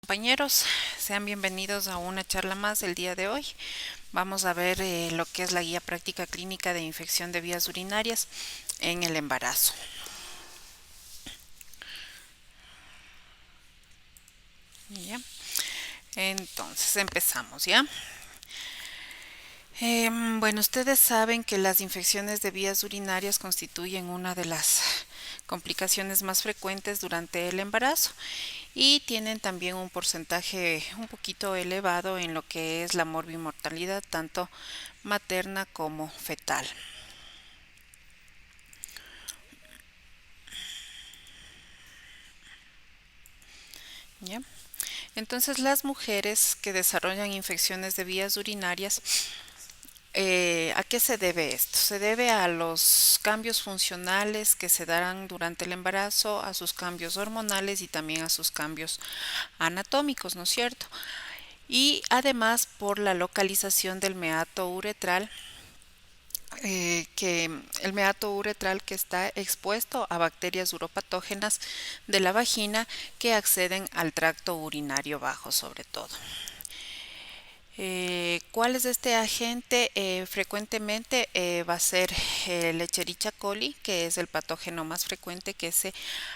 Compañeros, sean bienvenidos a una charla más el día de hoy. Vamos a ver lo que es la guía práctica clínica de infección de vías urinarias en el embarazo. ¿Ya? Entonces empezamos, ¿ya? Bueno, ustedes saben que las infecciones de vías urinarias constituyen una de las complicaciones más frecuentes durante el embarazo y tienen también un porcentaje un poquito elevado en lo que es la morbimortalidad tanto materna como fetal. ¿Ya? Entonces, las mujeres que desarrollan infecciones de vías urinarias, ¿a qué se debe esto? Se debe a los cambios funcionales que se darán durante el embarazo, a sus cambios hormonales y también a sus cambios anatómicos, ¿no es cierto? Y además por la localización del meato uretral, que el meato uretral que está expuesto a bacterias uropatógenas de la vagina que acceden al tracto urinario bajo sobre todo. ¿Cuál es este agente? Frecuentemente va a ser el Escherichia coli, que es el patógeno más frecuente que se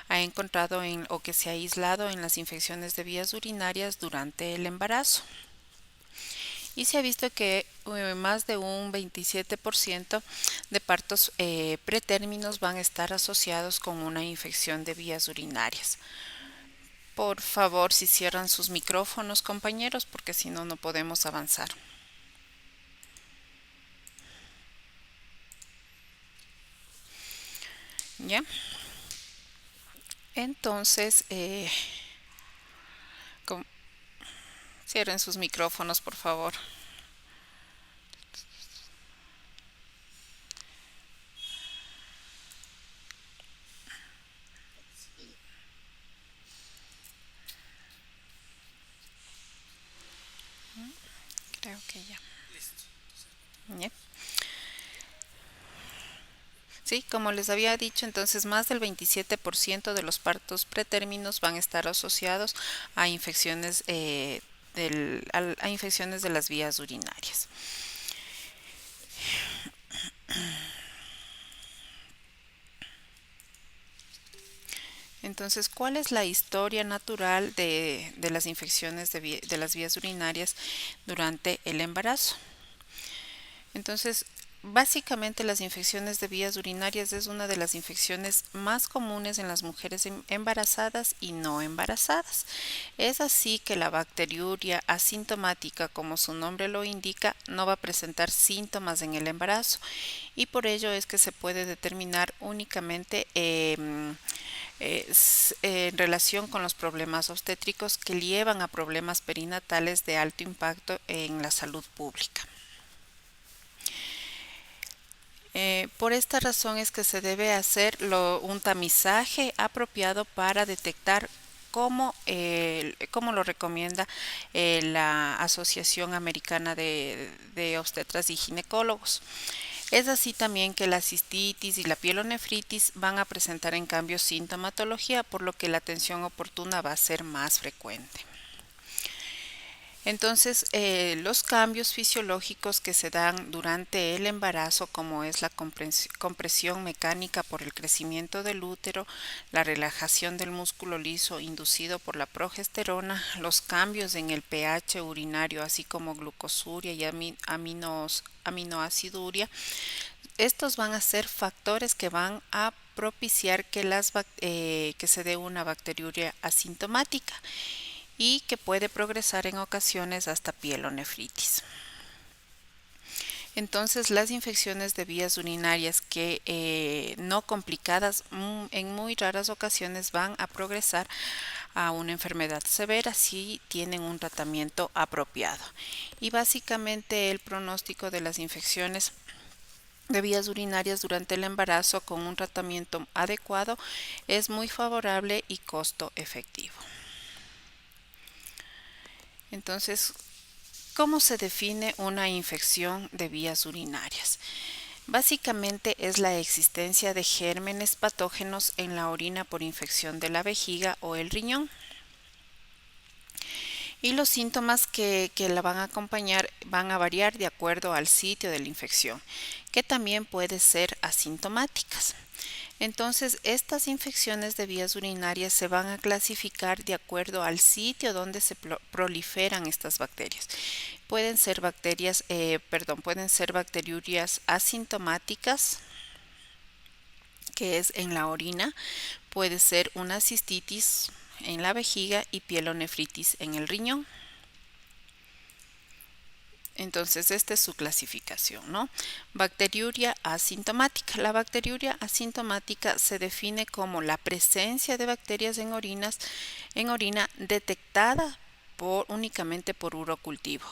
ha encontrado o que se ha aislado en las infecciones de vías urinarias durante el embarazo. Y se ha visto que más de un 27% de partos pretérminos van a estar asociados con una infección de vías urinarias. Por favor, si cierran sus micrófonos, compañeros, porque si no, no podemos avanzar. ¿Ya? Entonces, com- cierren sus micrófonos, por favor. Creo que ya. ¿Ya? Sí, como les había dicho, entonces más del 27% de los partos pretérminos van a estar asociados a infecciones, a infecciones de las vías urinarias. Entonces, ¿cuál es la historia natural de las infecciones de las vías urinarias durante el embarazo? Entonces, básicamente las infecciones de vías urinarias es una de las infecciones más comunes en las mujeres embarazadas y no embarazadas. Es así que la bacteriuria asintomática, como su nombre lo indica, no va a presentar síntomas en el embarazo y por ello es que se puede determinar únicamente en relación con los problemas obstétricos que llevan a problemas perinatales de alto impacto en la salud pública. Por esta razón es que se debe hacer un tamizaje apropiado para detectar como lo recomienda la Asociación Americana de Obstetras y Ginecólogos. Es así también que la cistitis y la pielonefritis van a presentar en cambio sintomatología, por lo que la atención oportuna va a ser más frecuente. Entonces, los cambios fisiológicos que se dan durante el embarazo, como es la compresión mecánica por el crecimiento del útero, la relajación del músculo liso inducido por la progesterona, los cambios en el pH urinario, así como glucosuria y aminoaciduria, estos van a ser factores que van a propiciar que se dé una bacteriuria asintomática y que puede progresar en ocasiones hasta pielonefritis. Entonces, las infecciones de vías urinarias que no complicadas en muy raras ocasiones van a progresar a una enfermedad severa si tienen un tratamiento apropiado. Y básicamente el pronóstico de las infecciones de vías urinarias durante el embarazo con un tratamiento adecuado es muy favorable y costo efectivo. Entonces, ¿cómo se define una infección de vías urinarias? Básicamente es la existencia de gérmenes patógenos en la orina por infección de la vejiga o el riñón. Y los síntomas que la van a acompañar van a variar de acuerdo al sitio de la infección, que también puede ser asintomáticas. Entonces, estas infecciones de vías urinarias se van a clasificar de acuerdo al sitio donde se proliferan estas bacterias. Pueden ser bacteriurias asintomáticas, que es en la orina, puede ser una cistitis en la vejiga y pielonefritis en el riñón. Entonces, esta es su clasificación, ¿no? Bacteriuria asintomática. La bacteriuria asintomática se define como la presencia de bacterias en orina detectada únicamente por urocultivo,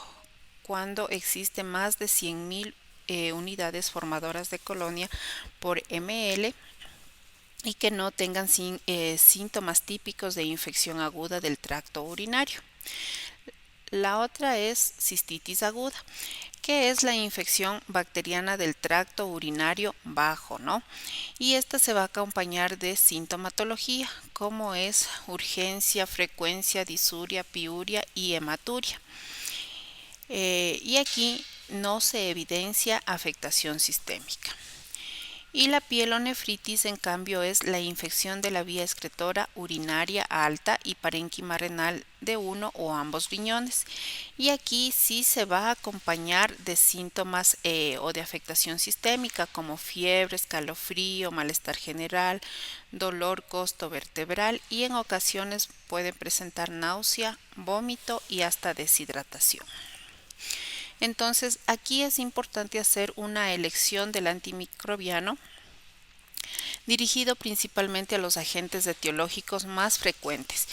cuando existe más de 100.000 unidades formadoras de colonia por ml y que no tengan síntomas típicos de infección aguda del tracto urinario. La otra es cistitis aguda, que es la infección bacteriana del tracto urinario bajo, ¿no? Y esta se va a acompañar de sintomatología, como es urgencia, frecuencia, disuria, piuria y hematuria. Y aquí no se evidencia afectación sistémica. Y la pielonefritis, en cambio, es la infección de la vía excretora urinaria alta y parénquima renal de uno o ambos riñones. Y aquí sí se va a acompañar de síntomas o de afectación sistémica como fiebre, escalofrío, malestar general, dolor costo-vertebral y en ocasiones pueden presentar náusea, vómito y hasta deshidratación. Entonces, aquí es importante hacer una elección del antimicrobiano dirigido principalmente a los agentes etiológicos más frecuentes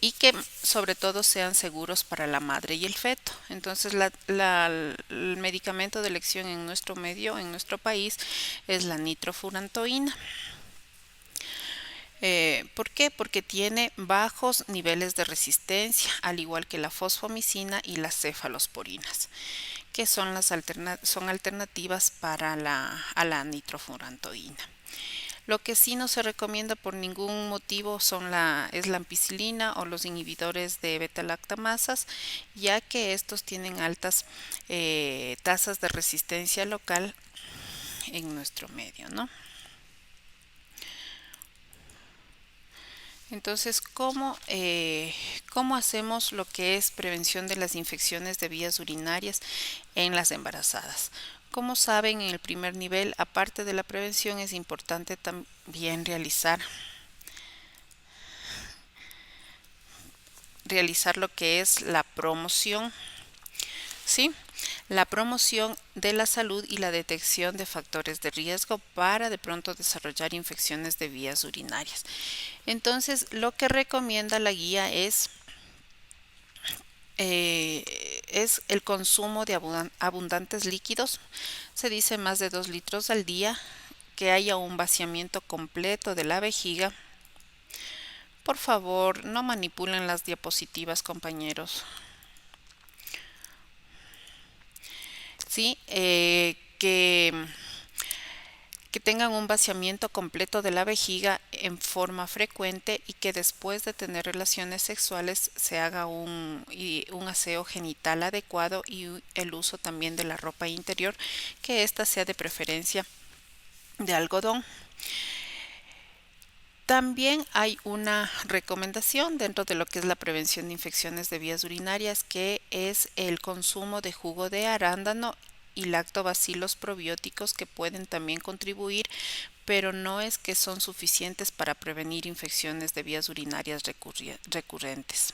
y que sobre todo sean seguros para la madre y el feto. Entonces, el medicamento de elección en nuestro medio, en nuestro país, es la nitrofurantoína. ¿Por qué? Porque tiene bajos niveles de resistencia, al igual que la fosfomicina y las cefalosporinas, que son alternativas para a la nitrofurantoína. Lo que sí no se recomienda por ningún motivo es la ampicilina o los inhibidores de beta-lactamasas, ya que estos tienen altas tasas de resistencia local en nuestro medio, ¿no? Entonces, ¿cómo hacemos lo que es prevención de las infecciones de vías urinarias en las embarazadas? Como saben, en el primer nivel, aparte de la prevención, es importante también realizar lo que es la promoción, ¿sí? La promoción de la salud y la detección de factores de riesgo para de pronto desarrollar infecciones de vías urinarias. Entonces, lo que recomienda la guía es el consumo de abundantes líquidos. Se dice más de 2 litros al día, que haya un vaciamiento completo de la vejiga. Por favor, no manipulen las diapositivas, compañeros. Sí, que tengan un vaciamiento completo de la vejiga en forma frecuente y que después de tener relaciones sexuales se haga un aseo genital adecuado y el uso también de la ropa interior, que ésta sea de preferencia de algodón. También hay una recomendación dentro de lo que es la prevención de infecciones de vías urinarias, que es el consumo de jugo de arándano y lactobacilos probióticos, que pueden también contribuir, pero no es que son suficientes para prevenir infecciones de vías urinarias recurrentes.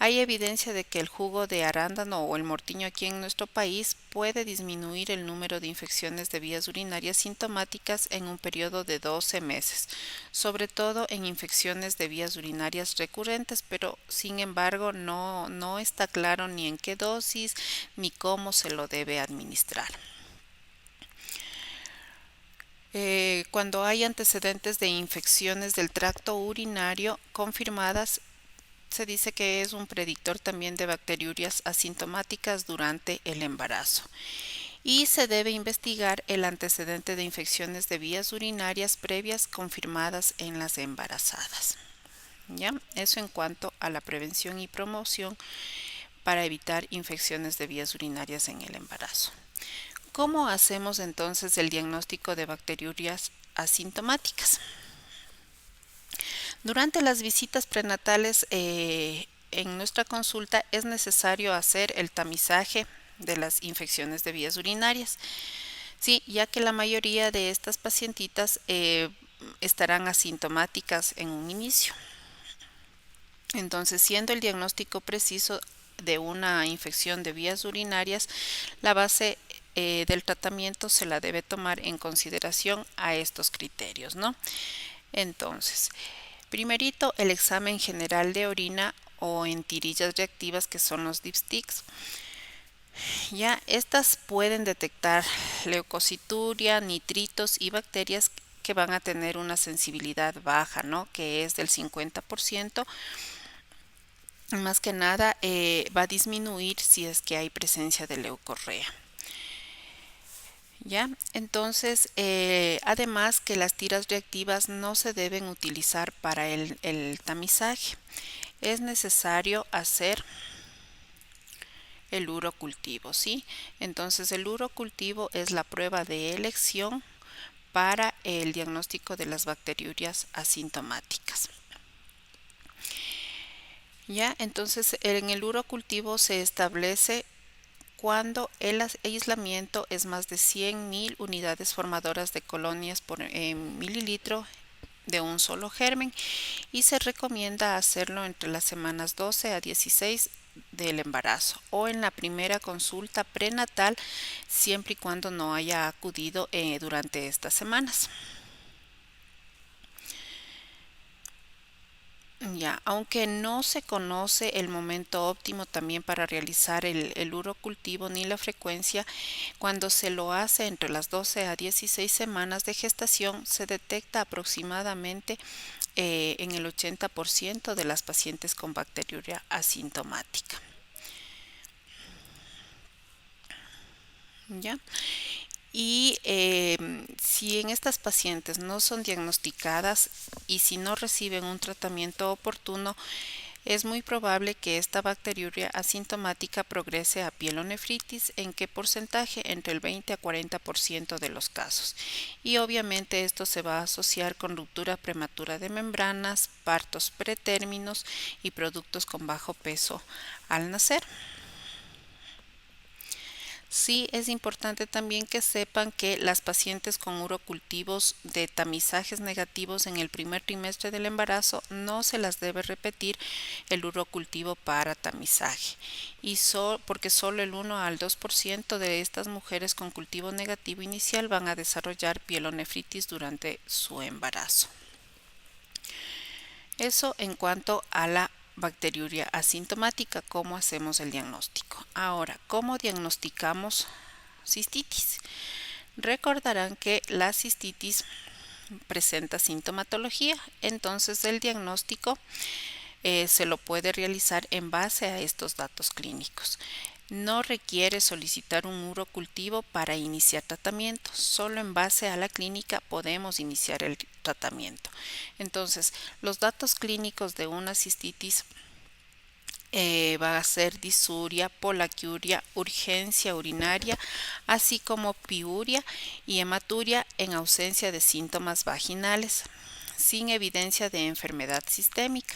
Hay evidencia de que el jugo de arándano o el mortiño aquí en nuestro país puede disminuir el número de infecciones de vías urinarias sintomáticas en un periodo de 12 meses, sobre todo en infecciones de vías urinarias recurrentes, pero sin embargo no está claro ni en qué dosis ni cómo se lo debe administrar. Cuando hay antecedentes de infecciones del tracto urinario confirmadas, se dice que es un predictor también de bacteriurias asintomáticas durante el embarazo. Y se debe investigar el antecedente de infecciones de vías urinarias previas confirmadas en las embarazadas. ¿Ya? Eso en cuanto a la prevención y promoción para evitar infecciones de vías urinarias en el embarazo. ¿Cómo hacemos entonces el diagnóstico de bacteriurias asintomáticas? Durante las visitas prenatales en nuestra consulta es necesario hacer el tamizaje de las infecciones de vías urinarias, sí, ya que la mayoría de estas pacientitas estarán asintomáticas en un inicio. Entonces, siendo el diagnóstico preciso de una infección de vías urinarias, la base del tratamiento se la debe tomar en consideración a estos criterios, ¿no? Entonces, primerito, el examen general de orina o en tirillas reactivas, que son los dipsticks. Ya estas pueden detectar leucocituria, nitritos y bacterias que van a tener una sensibilidad baja, ¿no? Que es del 50%. Más que nada va a disminuir si es que hay presencia de leucorrea. ¿Ya? Entonces, además que las tiras reactivas no se deben utilizar para el tamizaje. Es necesario hacer el urocultivo, ¿sí? Entonces, el urocultivo es la prueba de elección para el diagnóstico de las bacteriurias asintomáticas. ¿Ya? Entonces, en el urocultivo se establece cuando el aislamiento es más de 100.000 unidades formadoras de colonias por mililitro de un solo germen, y se recomienda hacerlo entre las semanas 12 a 16 del embarazo o en la primera consulta prenatal, siempre y cuando no haya acudido durante estas semanas. Ya, aunque no se conoce el momento óptimo también para realizar el urocultivo ni la frecuencia, cuando se lo hace entre las 12 a 16 semanas de gestación, se detecta aproximadamente en el 80% de las pacientes con bacteriuria asintomática. ¿Ya? Y si en estas pacientes no son diagnosticadas y si no reciben un tratamiento oportuno, es muy probable que esta bacteriuria asintomática progrese a pielonefritis. ¿En qué porcentaje? Entre el 20 a 40% de los casos. Y obviamente esto se va a asociar con ruptura prematura de membranas, partos pretérminos y productos con bajo peso al nacer. Sí, es importante también que sepan que las pacientes con urocultivos de tamizajes negativos en el primer trimestre del embarazo no se las debe repetir el urocultivo para tamizaje, y porque solo el 1 al 2% de estas mujeres con cultivo negativo inicial van a desarrollar pielonefritis durante su embarazo. Eso en cuanto a la bacteriuria asintomática, cómo hacemos el diagnóstico. Ahora, ¿cómo diagnosticamos cistitis? Recordarán que la cistitis presenta sintomatología, entonces el diagnóstico se lo puede realizar en base a estos datos clínicos. No requiere solicitar un urocultivo para iniciar tratamiento, solo en base a la clínica podemos iniciar el tratamiento. Entonces, los datos clínicos de una cistitis va a ser disuria, polaquiuria, urgencia urinaria, así como piuria y hematuria en ausencia de síntomas vaginales, sin evidencia de enfermedad sistémica.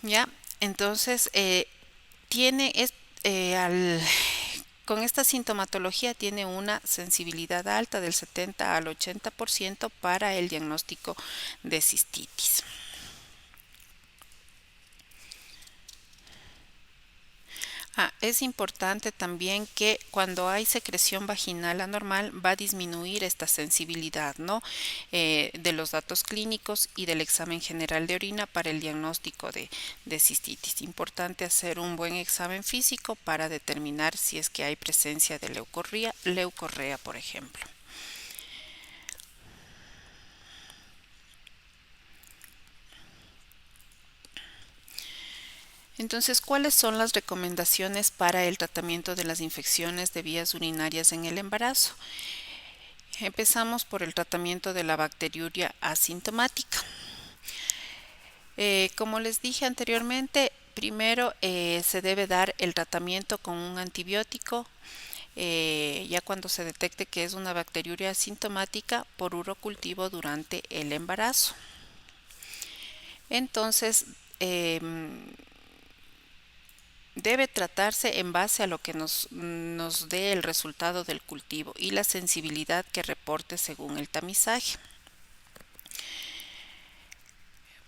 ¿Ya? Entonces, tiene con esta sintomatología tiene una sensibilidad alta del 70 al 80% para el diagnóstico de cistitis. Es importante también que cuando hay secreción vaginal anormal va a disminuir esta sensibilidad, ¿no? De los datos clínicos y del examen general de orina para el diagnóstico de cistitis. Importante hacer un buen examen físico para determinar si es que hay presencia de leucorrea, por ejemplo. Entonces, ¿cuáles son las recomendaciones para el tratamiento de las infecciones de vías urinarias en el embarazo? Empezamos por el tratamiento de la bacteriuria asintomática. Como les dije anteriormente, primero se debe dar el tratamiento con un antibiótico, ya cuando se detecte que es una bacteriuria asintomática por urocultivo durante el embarazo. Entonces, debe tratarse en base a lo que nos dé el resultado del cultivo y la sensibilidad que reporte según el tamizaje.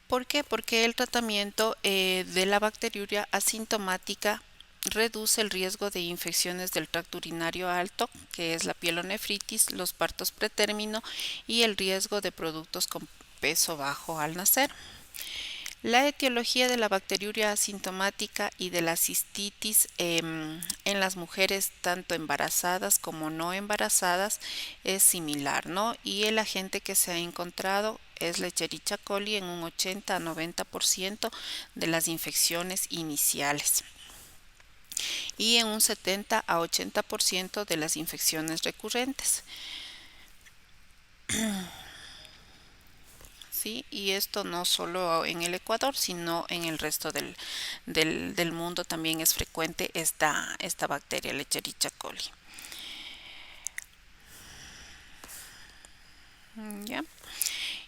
¿Por qué? Porque el tratamiento de la bacteriuria asintomática reduce el riesgo de infecciones del tracto urinario alto, que es la pielonefritis, los partos pretérmino y el riesgo de productos con peso bajo al nacer. La etiología de la bacteriuria asintomática y de la cistitis en las mujeres tanto embarazadas como no embarazadas es similar, ¿no? Y el agente que se ha encontrado es la Escherichia coli en un 80 a 90% de las infecciones iniciales y en un 70 a 80% de las infecciones recurrentes. ¿Sí? Y esto no solo en el Ecuador, sino en el resto del mundo también es frecuente esta bacteria, la Escherichia coli. ¿Ya?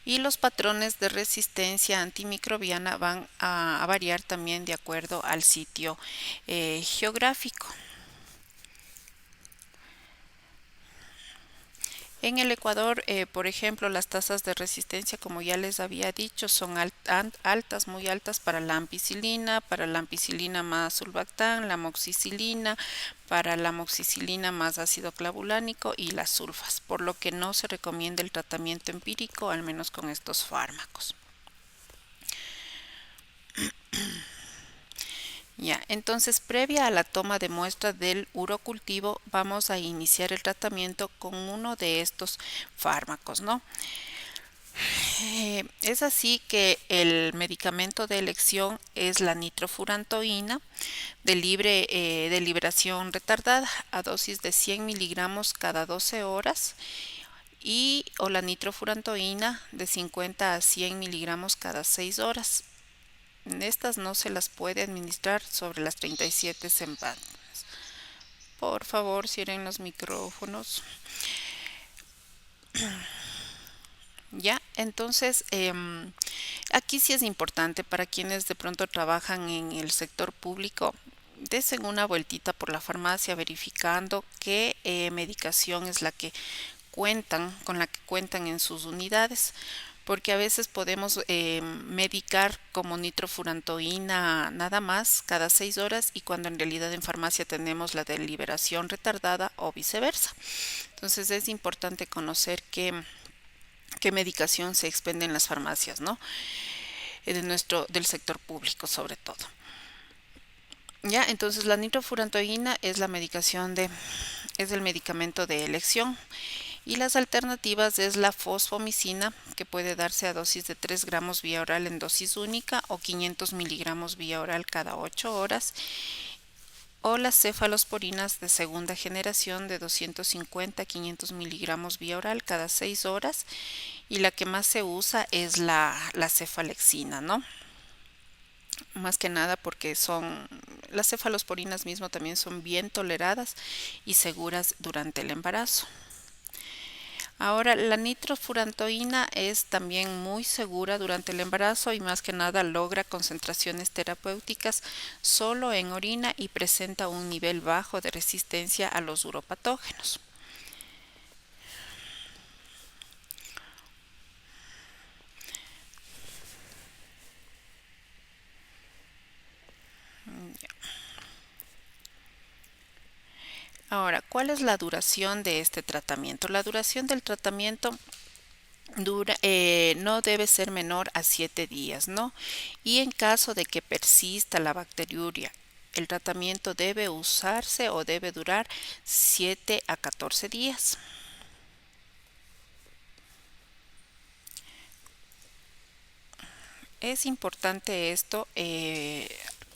Y los patrones de resistencia antimicrobiana van a variar también de acuerdo al sitio geográfico. En el Ecuador, por ejemplo, las tasas de resistencia, como ya les había dicho, son altas, muy altas para la ampicilina más sulbactam, la amoxicilina, para la amoxicilina más ácido clavulánico y las sulfas, por lo que no se recomienda el tratamiento empírico, al menos con estos fármacos. Ya, entonces previa a la toma de muestra del urocultivo vamos a iniciar el tratamiento con uno de estos fármacos, ¿no? Es así que el medicamento de elección es la nitrofurantoína de liberación retardada a dosis de 100 miligramos cada 12 horas y o la nitrofurantoína de 50 a 100 miligramos cada 6 horas. Estas no se las puede administrar sobre las 37 semanas. Por favor, cierren los micrófonos. Ya, entonces aquí sí es importante para quienes de pronto trabajan en el sector público, desen una vueltita por la farmacia verificando qué medicación es la que con la que cuentan en sus unidades, porque a veces podemos medicar como nitrofurantoína nada más cada 6 horas y cuando en realidad en farmacia tenemos la de liberación retardada o viceversa. Entonces es importante conocer qué medicación se expende en las farmacias, ¿no? Del sector público sobre todo. Ya, entonces la nitrofurantoína es es el medicamento de elección. Y las alternativas es la fosfomicina, que puede darse a dosis de 3 gramos vía oral en dosis única o 500 miligramos vía oral cada 8 horas. O las cefalosporinas de segunda generación de 250 a 500 miligramos vía oral cada 6 horas. Y la que más se usa es la cefalexina, ¿no? Más que nada porque las cefalosporinas mismo también son bien toleradas y seguras durante el embarazo. Ahora, la nitrofurantoína es también muy segura durante el embarazo y más que nada logra concentraciones terapéuticas solo en orina y presenta un nivel bajo de resistencia a los uropatógenos. Ahora, ¿cuál es la duración de este tratamiento? La duración del tratamiento no debe ser menor a 7 días, ¿no? Y en caso de que persista la bacteriuria, el tratamiento debe usarse o debe durar 7 a 14 días. Es importante esto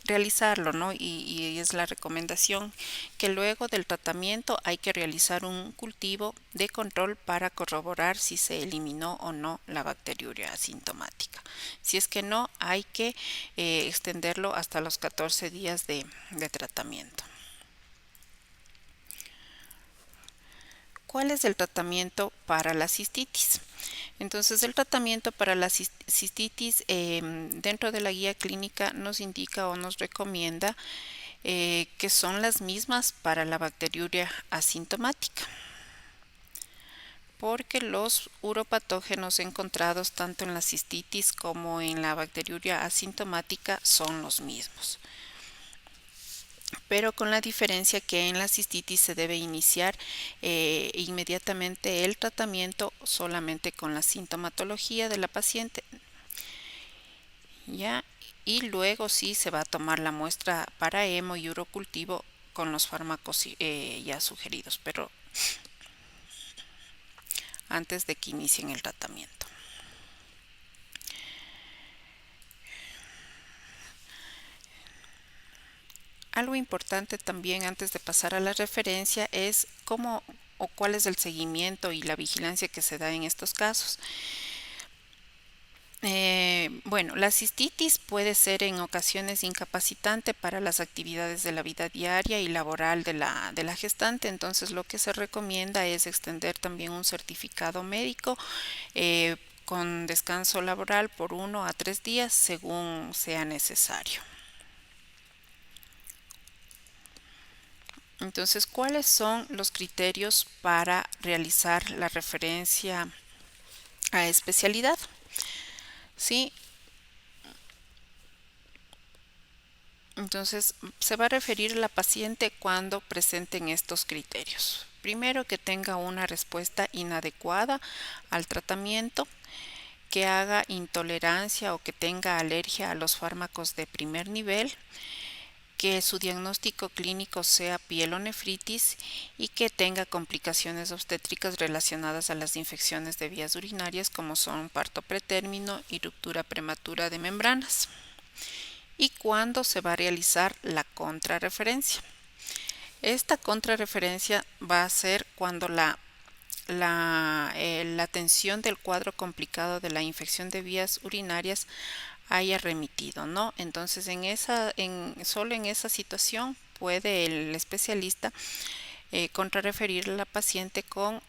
realizarlo, ¿no? Y es la recomendación que luego del tratamiento hay que realizar un cultivo de control para corroborar si se eliminó o no la bacteriuria asintomática. Si es que no, hay que extenderlo hasta los 14 días de tratamiento. ¿Cuál es el tratamiento para la cistitis? Entonces, el tratamiento para la cistitis dentro de la guía clínica nos indica o nos recomienda que son las mismas para la bacteriuria asintomática, porque los uropatógenos encontrados tanto en la cistitis como en la bacteriuria asintomática son los mismos, pero con la diferencia que en la cistitis se debe iniciar inmediatamente el tratamiento solamente con la sintomatología de la paciente, ¿ya? Y luego sí se va a tomar la muestra para hemo y urocultivo con los fármacos ya sugeridos, pero antes de que inicien el tratamiento. Algo importante también antes de pasar a la referencia es cómo o cuál es el seguimiento y la vigilancia que se da en estos casos. Bueno, la cistitis puede ser en ocasiones incapacitante para las actividades de la vida diaria y laboral de la gestante, entonces lo que se recomienda es extender también un certificado médico con descanso laboral por 1 a 3 días según sea necesario. Entonces, ¿cuáles son los criterios para realizar la referencia a especialidad? Sí, entonces se va a referir a la paciente cuando presenten estos criterios. Primero, que tenga una respuesta inadecuada al tratamiento, que haga intolerancia o que tenga alergia a los fármacos de primer nivel, que su diagnóstico clínico sea pielonefritis y que tenga complicaciones obstétricas relacionadas a las infecciones de vías urinarias como son parto pretérmino y ruptura prematura de membranas. ¿Y cuándo se va a realizar la contrarreferencia? Esta contrarreferencia va a ser cuando la atención del cuadro complicado de la infección de vías urinarias haya remitido, ¿no? Entonces, solo en esa situación puede el especialista contrarreferir a la paciente con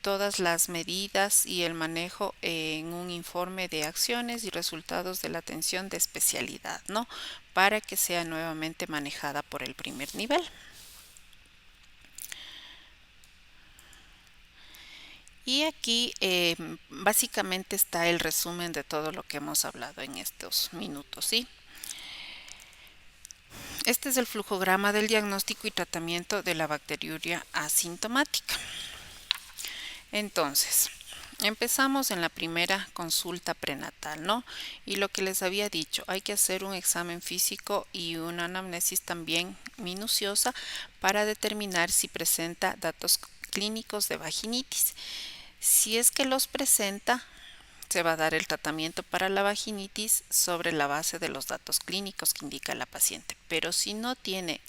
todas las medidas y el manejo en un informe de acciones y resultados de la atención de especialidad, ¿no? Para que sea nuevamente manejada por el primer nivel. Y aquí básicamente está el resumen de todo lo que hemos hablado en estos minutos, ¿sí? Este es el flujograma del diagnóstico y tratamiento de la bacteriuria asintomática. Entonces, empezamos en la primera consulta prenatal, ¿no? Y lo que les había dicho, hay que hacer un examen físico y una anamnesis también minuciosa para determinar si presenta datos clínicos de vaginitis. Si es que los presenta, se va a dar el tratamiento para la vaginitis sobre la base de los datos clínicos que indica la paciente. Pero si no tiene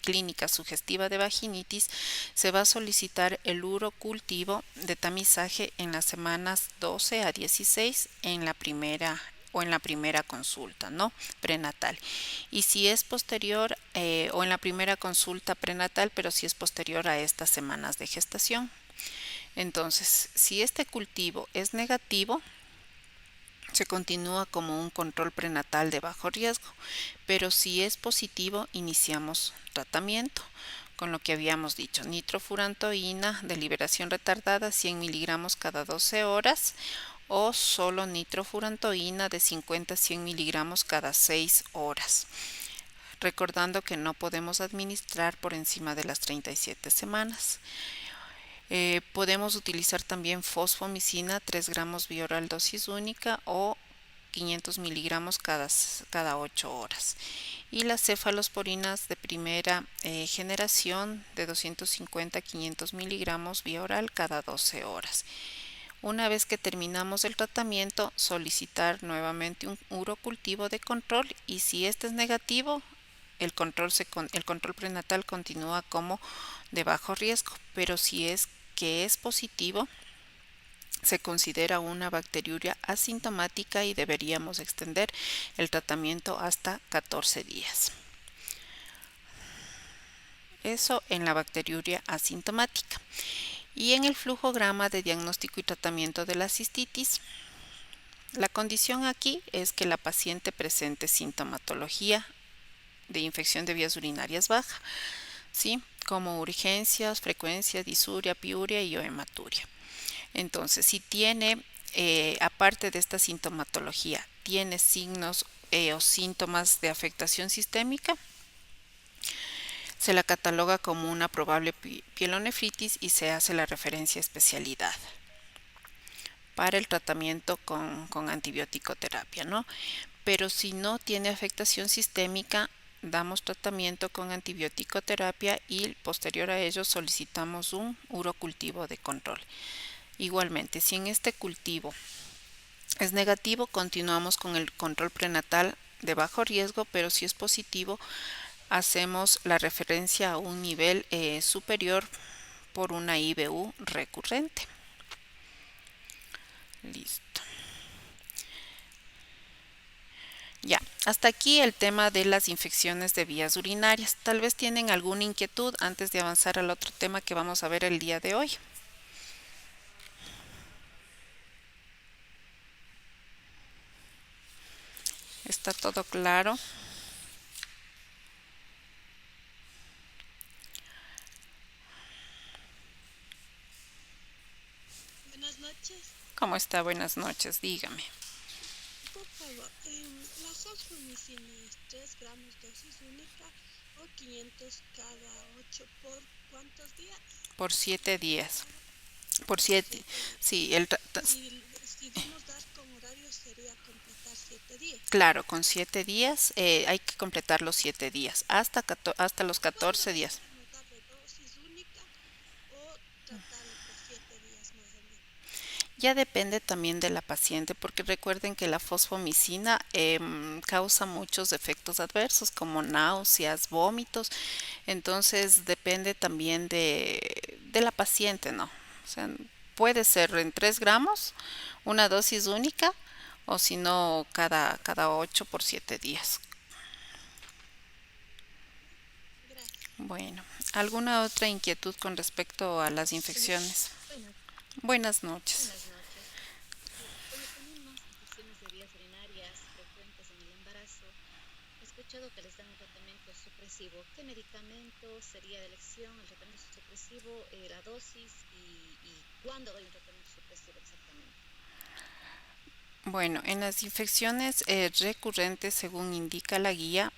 clínica sugestiva de vaginitis, se va a solicitar el urocultivo de tamizaje en las semanas 12 a 16 en la primera consulta, ¿no? Prenatal. Y si es posterior o en la primera consulta prenatal, pero si es posterior a estas semanas de gestación. Entonces, si este cultivo es negativo, se continúa como un control prenatal de bajo riesgo, pero si es positivo, iniciamos tratamiento con lo que habíamos dicho, nitrofurantoína de liberación retardada 100 miligramos cada 12 horas o solo nitrofurantoína de 50 a 100 miligramos cada 6 horas. Recordando que no podemos administrar por encima de las 37 semanas. Podemos utilizar también fosfomicina 3 gramos bioral dosis única o 500 miligramos cada 8 horas. Y las cefalosporinas de primera generación de 250 a 500 miligramos vía oral cada 12 horas. Una vez que terminamos el tratamiento, solicitar nuevamente un urocultivo de control y si este es negativo, el control prenatal continúa como de bajo riesgo, pero si es que es positivo, se considera una bacteriuria asintomática y deberíamos extender el tratamiento hasta 14 días. Eso en la bacteriuria asintomática. Y en el flujograma de diagnóstico y tratamiento de la cistitis, la condición aquí es que la paciente presente sintomatología de infección de vías urinarias baja, ¿sí? Como urgencias, frecuencia, disuria, piuria y o hematuria. Entonces, si tiene, aparte de esta sintomatología, tiene signos o síntomas de afectación sistémica, se la cataloga como una probable pielonefritis y se hace la referencia a especialidad para el tratamiento con antibiótico terapia, ¿no? Pero si no tiene afectación sistémica, damos tratamiento con antibiótico terapia y posterior a ello solicitamos un urocultivo de control. Igualmente, si en este cultivo es negativo, continuamos con el control prenatal de bajo riesgo, pero si es positivo, hacemos la referencia a un nivel superior por una IBU recurrente. Listo. Ya, hasta aquí el tema de las infecciones de vías urinarias. Tal vez tienen alguna inquietud antes de avanzar al otro tema que vamos a ver el día de hoy. ¿Está todo claro? Buenas noches. ¿Cómo está? Buenas noches, dígame. Por favor, la fosfomicina es 3 gramos dosis única o 500 cada 8 por cuántos días? Por 7 días. Por Por 7, 7 días. sí, Si vamos a dar con horarios sería completar 7 días. claro, con 7 días hay que completar los 7 días hasta los ¿Cuándo 14 días. deberíamos darle dosis única o tratarle por 7 días más o menos? Ya depende también de la paciente, porque recuerden que la fosfomicina causa muchos efectos adversos como náuseas, vómitos, entonces depende también de la paciente, ¿no? O sea, puede ser en 3 gramos, una dosis única, o si no, cada 8 por 7 días. Gracias. Bueno, ¿alguna otra inquietud con respecto a las infecciones? Buenas, Buenas noches. buenas noches. Como tenemos infecciones de vías urinarias frecuentes en el embarazo, he escuchado que les dan un tratamiento supresivo. ¿Qué medicamento sería de elección el tratamiento supresivo, la dosis y cuándo doy un tratamiento supresivo exactamente? Bueno, en las infecciones recurrentes, según indica la guía,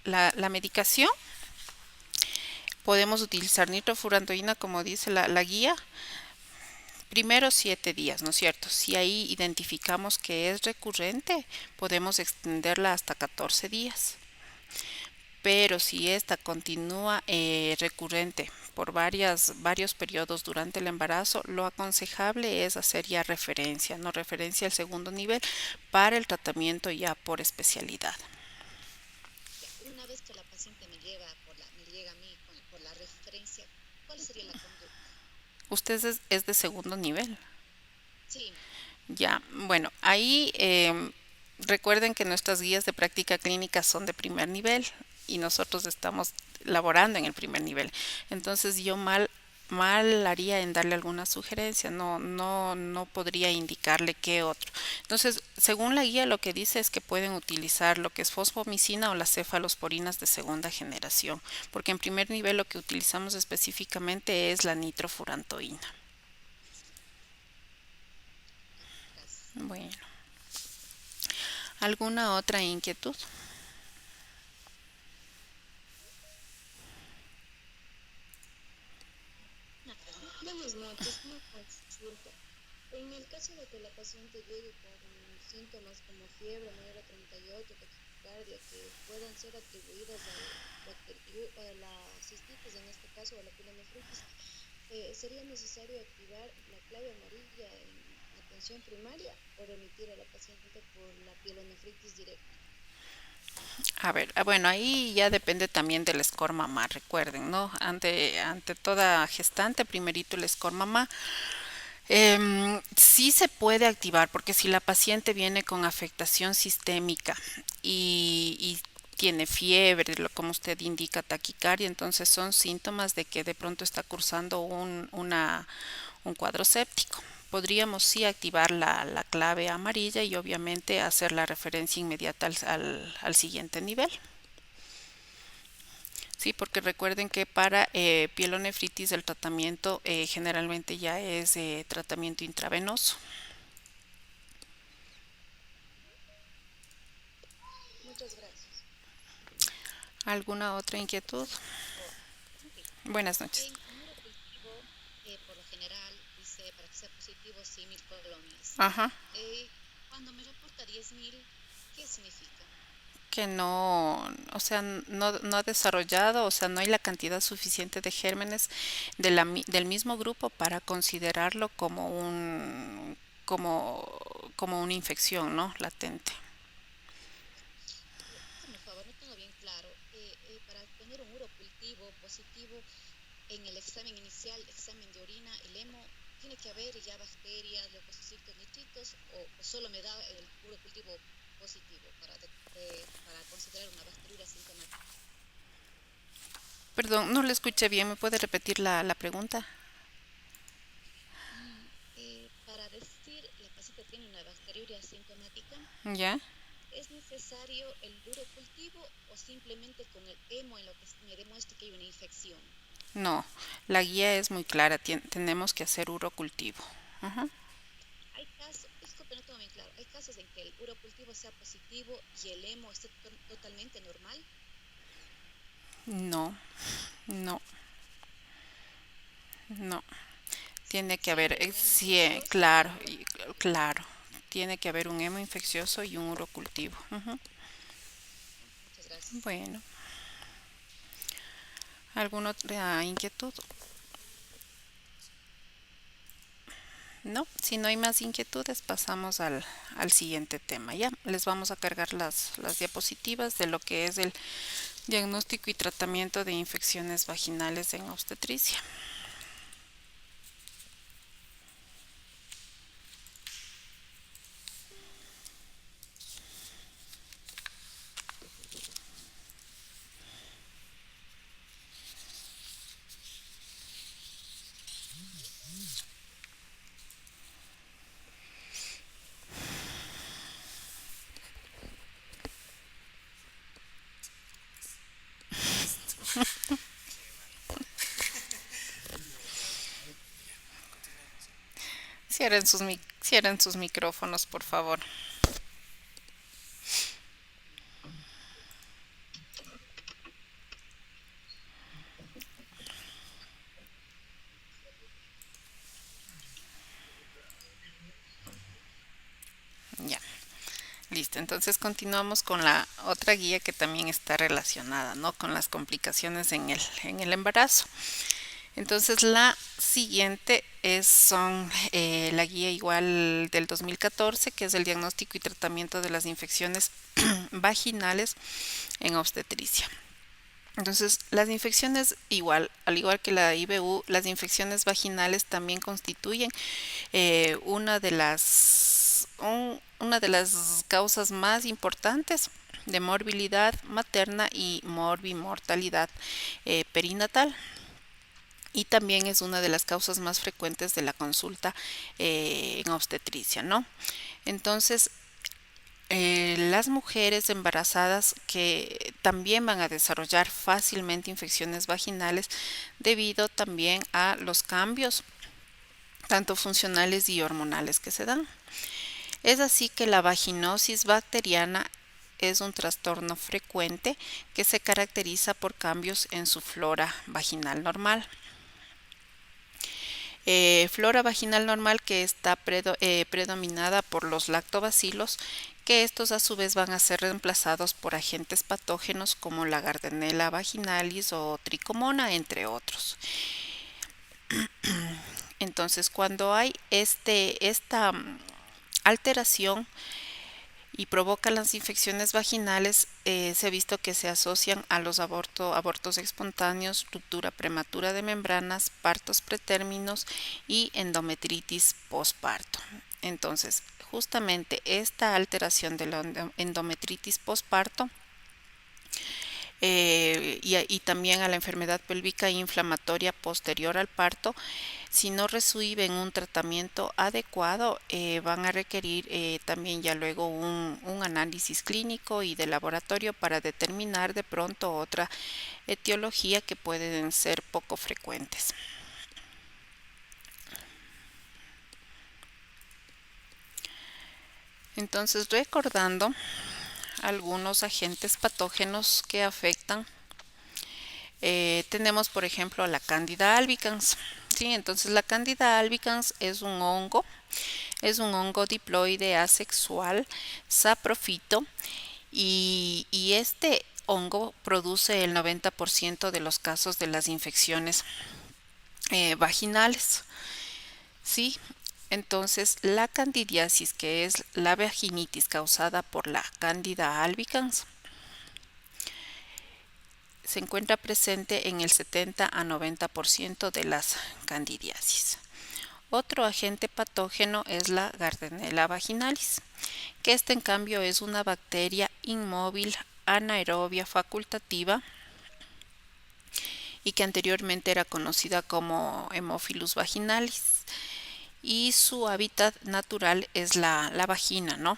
la medicación, podemos utilizar nitrofurantoína, como dice la guía, primero 7 días, ¿no es cierto? Si ahí identificamos que es recurrente, podemos extenderla hasta 14 días. Pero si esta continúa recurrente por varios periodos durante el embarazo, lo aconsejable es hacer ya referencia, no referencia al segundo nivel para el tratamiento ya por especialidad. Ya, una vez que la paciente me llega a mí por la referencia, ¿cuál sería la conducta? Usted es de segundo nivel. Sí, Ya, bueno, ahí recuerden que nuestras guías de práctica clínica son de primer nivel y nosotros estamos laborando en el primer nivel. Entonces yo mal haría en darle alguna sugerencia, no podría indicarle qué otro. Entonces, según la guía, lo que dice es que pueden utilizar lo que es fosfomicina o las cefalosporinas de segunda generación, porque en primer nivel lo que utilizamos específicamente es la nitrofurantoína. ya, gracias. Bueno, ¿alguna otra inquietud? Una pregunta. Buenas noches, una consulta. En el caso de que la paciente llegue con síntomas como fiebre mayor a 38, taquicardia, que puedan ser atribuidas a la cistitis, en este caso a la pielonefritis, ¿Sería necesario activar la clave amarilla en atención primaria o remitir a la paciente por la pielonefritis directa? A ver, bueno, ahí ya depende también del score mamá, recuerden, ¿no? Ante toda gestante, primerito el score mamá. Sí se puede activar, porque si la paciente viene con afectación sistémica y tiene fiebre, como usted indica, taquicardia, entonces son síntomas de que de pronto está cursando un cuadro séptico. Podríamos sí activar la clave amarilla y obviamente hacer la referencia inmediata al siguiente nivel. Sí, porque recuerden que para pielonefritis el tratamiento generalmente ya es tratamiento intravenoso. Muchas gracias. ¿Alguna otra inquietud? Oh, sí. Buenas noches. En urocultivo, por lo general, dice para que sea positivo, sí, 1000 colonias. Ajá. Cuando me reporta 10.000, ¿qué significa? Que no, o sea, no ha desarrollado, o sea, no hay la cantidad suficiente de gérmenes del mismo grupo para considerarlo como, como una infección, ¿no? Latente. Hazme un favor, no tengo bien claro. Para tener un urocultivo positivo en el examen inicial, examen de orina, el hemo, ¿tiene que haber ya bacterias, leucocitos, nitritos o solo me da el urocultivo positivo para considerar una bacteriuria sintomática? Perdón, no le escuché bien, ¿me puede repetir la pregunta? Para decir la paciente tiene una bacteriuria sintomática, ¿Ya? ¿es necesario el urocultivo o simplemente con el hemo en lo que me demuestre que hay una infección? No, la guía es muy clara, tenemos que hacer urocultivo. Ajá. Hay casos, disculpe, no tengo bien claro, hay casos en que el urocultivo sea positivo y el hemo esté totalmente normal. No, no, no. Tiene que haber, Siempre un hemo sí, infeccioso y claro, un urocultivo. claro. Tiene que haber un hemo infeccioso y un urocultivo. Ujú. Muchas gracias. Bueno, ¿alguna otra inquietud? No, si no hay más inquietudes, pasamos al siguiente tema. Ya les vamos a cargar las diapositivas de lo que es el diagnóstico y tratamiento de infecciones vaginales en obstetricia. Cierren sus micrófonos, por favor. Ya. Listo, entonces continuamos con la otra guía que también está relacionada, ¿no? Con las complicaciones en el embarazo. Entonces la siguiente son la guía igual del 2014, que es el diagnóstico y tratamiento de las infecciones vaginales en obstetricia. Entonces, las infecciones igual, al igual que la IBU, las infecciones vaginales también constituyen una de las causas más importantes de morbilidad materna y morbimortalidad perinatal. Y también es una de las causas más frecuentes de la consulta en obstetricia, ¿no? Entonces, las mujeres embarazadas que también van a desarrollar fácilmente infecciones vaginales debido también a los cambios tanto funcionales y hormonales que se dan. Es así que la vaginosis bacteriana es un trastorno frecuente que se caracteriza por cambios en su flora vaginal normal. Flora vaginal normal que está predominada por los lactobacilos, que estos a su vez van a ser reemplazados por agentes patógenos como la Gardnerella vaginalis o Tricomona, entre otros. Entonces, cuando hay esta alteración y provoca las infecciones vaginales, se ha visto que se asocian a los abortos espontáneos, ruptura prematura de membranas, partos pretérminos y endometritis postparto. Entonces, justamente esta alteración de la endometritis postparto y también a la enfermedad pélvica inflamatoria posterior al parto, si no reciben un tratamiento adecuado, van a requerir también ya luego un análisis clínico y de laboratorio para determinar de pronto otra etiología que pueden ser poco frecuentes. Entonces, recordando algunos agentes patógenos que afectan, tenemos por ejemplo la Candida albicans. ¿Sí? Entonces la Candida albicans es un hongo diploide asexual saprofito y este hongo produce el 90% de los casos de las infecciones vaginales. ¿Sí? Entonces, la candidiasis, que es la vaginitis causada por la Candida albicans, se encuentra presente en el 70 a 90% de las candidiasis. Otro agente patógeno es la Gardnerella vaginalis, que en cambio es una bacteria inmóvil anaerobia facultativa y que anteriormente era conocida como Haemophilus vaginalis, y su hábitat natural es la vagina, ¿no?,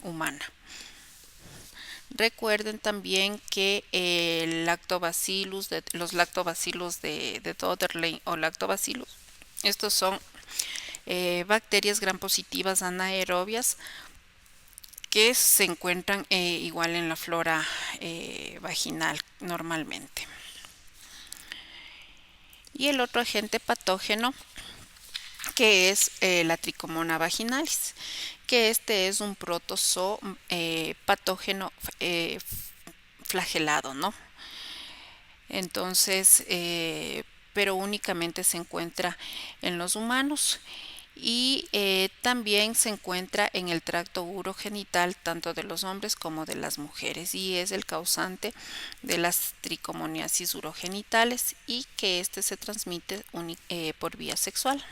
humana. Recuerden también que los lactobacillus de Dodderlein o lactobacillus, estos son bacterias gram positivas anaerobias que se encuentran igual en la flora vaginal normalmente. Y el otro agente patógeno, que es la Trichomona vaginalis, que es un protozoo patógeno flagelado, ¿no? Entonces, pero únicamente se encuentra en los humanos y también se encuentra en el tracto urogenital tanto de los hombres como de las mujeres, y es el causante de las tricomoniasis urogenitales y que se transmite por vía sexual.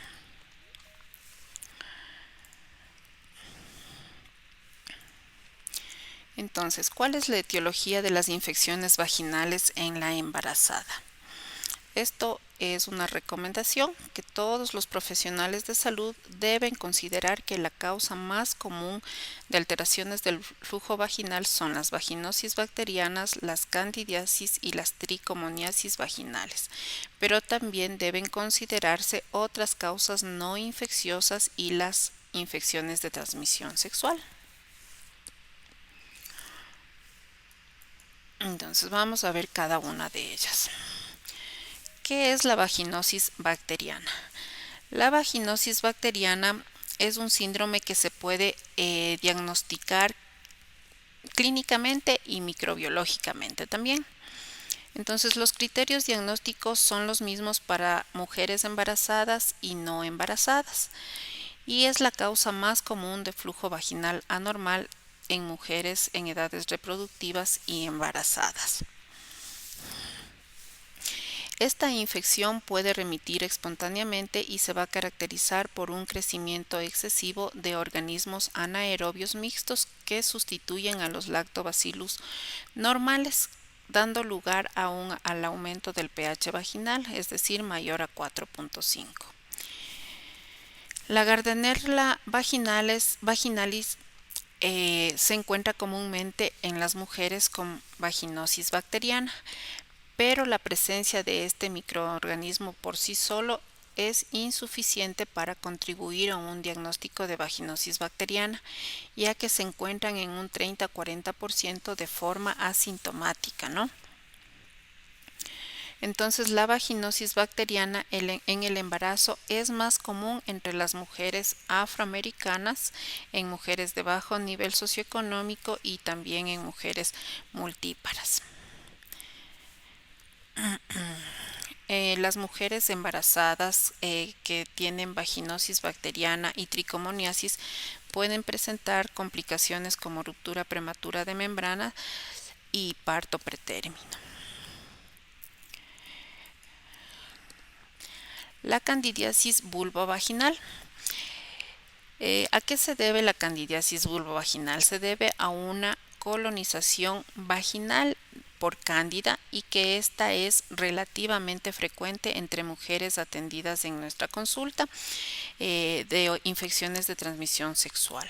Entonces, ¿cuál es la etiología de las infecciones vaginales en la embarazada? Esto es una recomendación que todos los profesionales de salud deben considerar, que la causa más común de alteraciones del flujo vaginal son las vaginosis bacterianas, las candidiasis y las tricomoniasis vaginales, pero también deben considerarse otras causas no infecciosas y las infecciones de transmisión sexual. Entonces vamos a ver cada una de ellas. ¿Qué es la vaginosis bacteriana? La vaginosis bacteriana es un síndrome que se puede diagnosticar clínicamente y microbiológicamente también. Entonces, los criterios diagnósticos son los mismos para mujeres embarazadas y no embarazadas, y es la causa más común de flujo vaginal anormal en mujeres en edades reproductivas y embarazadas. Esta infección puede remitir espontáneamente y se va a caracterizar por un crecimiento excesivo de organismos anaerobios mixtos que sustituyen a los lactobacillus normales, dando lugar al aumento del pH vaginal, es decir, mayor a 4.5. La Gardnerella vaginalis se encuentra comúnmente en las mujeres con vaginosis bacteriana, pero la presencia de este microorganismo por sí solo es insuficiente para contribuir a un diagnóstico de vaginosis bacteriana, ya que se encuentran en un 30-40% de forma asintomática, ¿no? Entonces, la vaginosis bacteriana en el embarazo es más común entre las mujeres afroamericanas, en mujeres de bajo nivel socioeconómico y también en mujeres multíparas. Las mujeres embarazadas que tienen vaginosis bacteriana y tricomoniasis pueden presentar complicaciones como ruptura prematura de membrana y parto pretérmino. La candidiasis vulvovaginal. ¿A qué se debe la candidiasis vulvovaginal? Se debe a una colonización vaginal por cándida y que esta es relativamente frecuente entre mujeres atendidas en nuestra consulta de infecciones de transmisión sexual,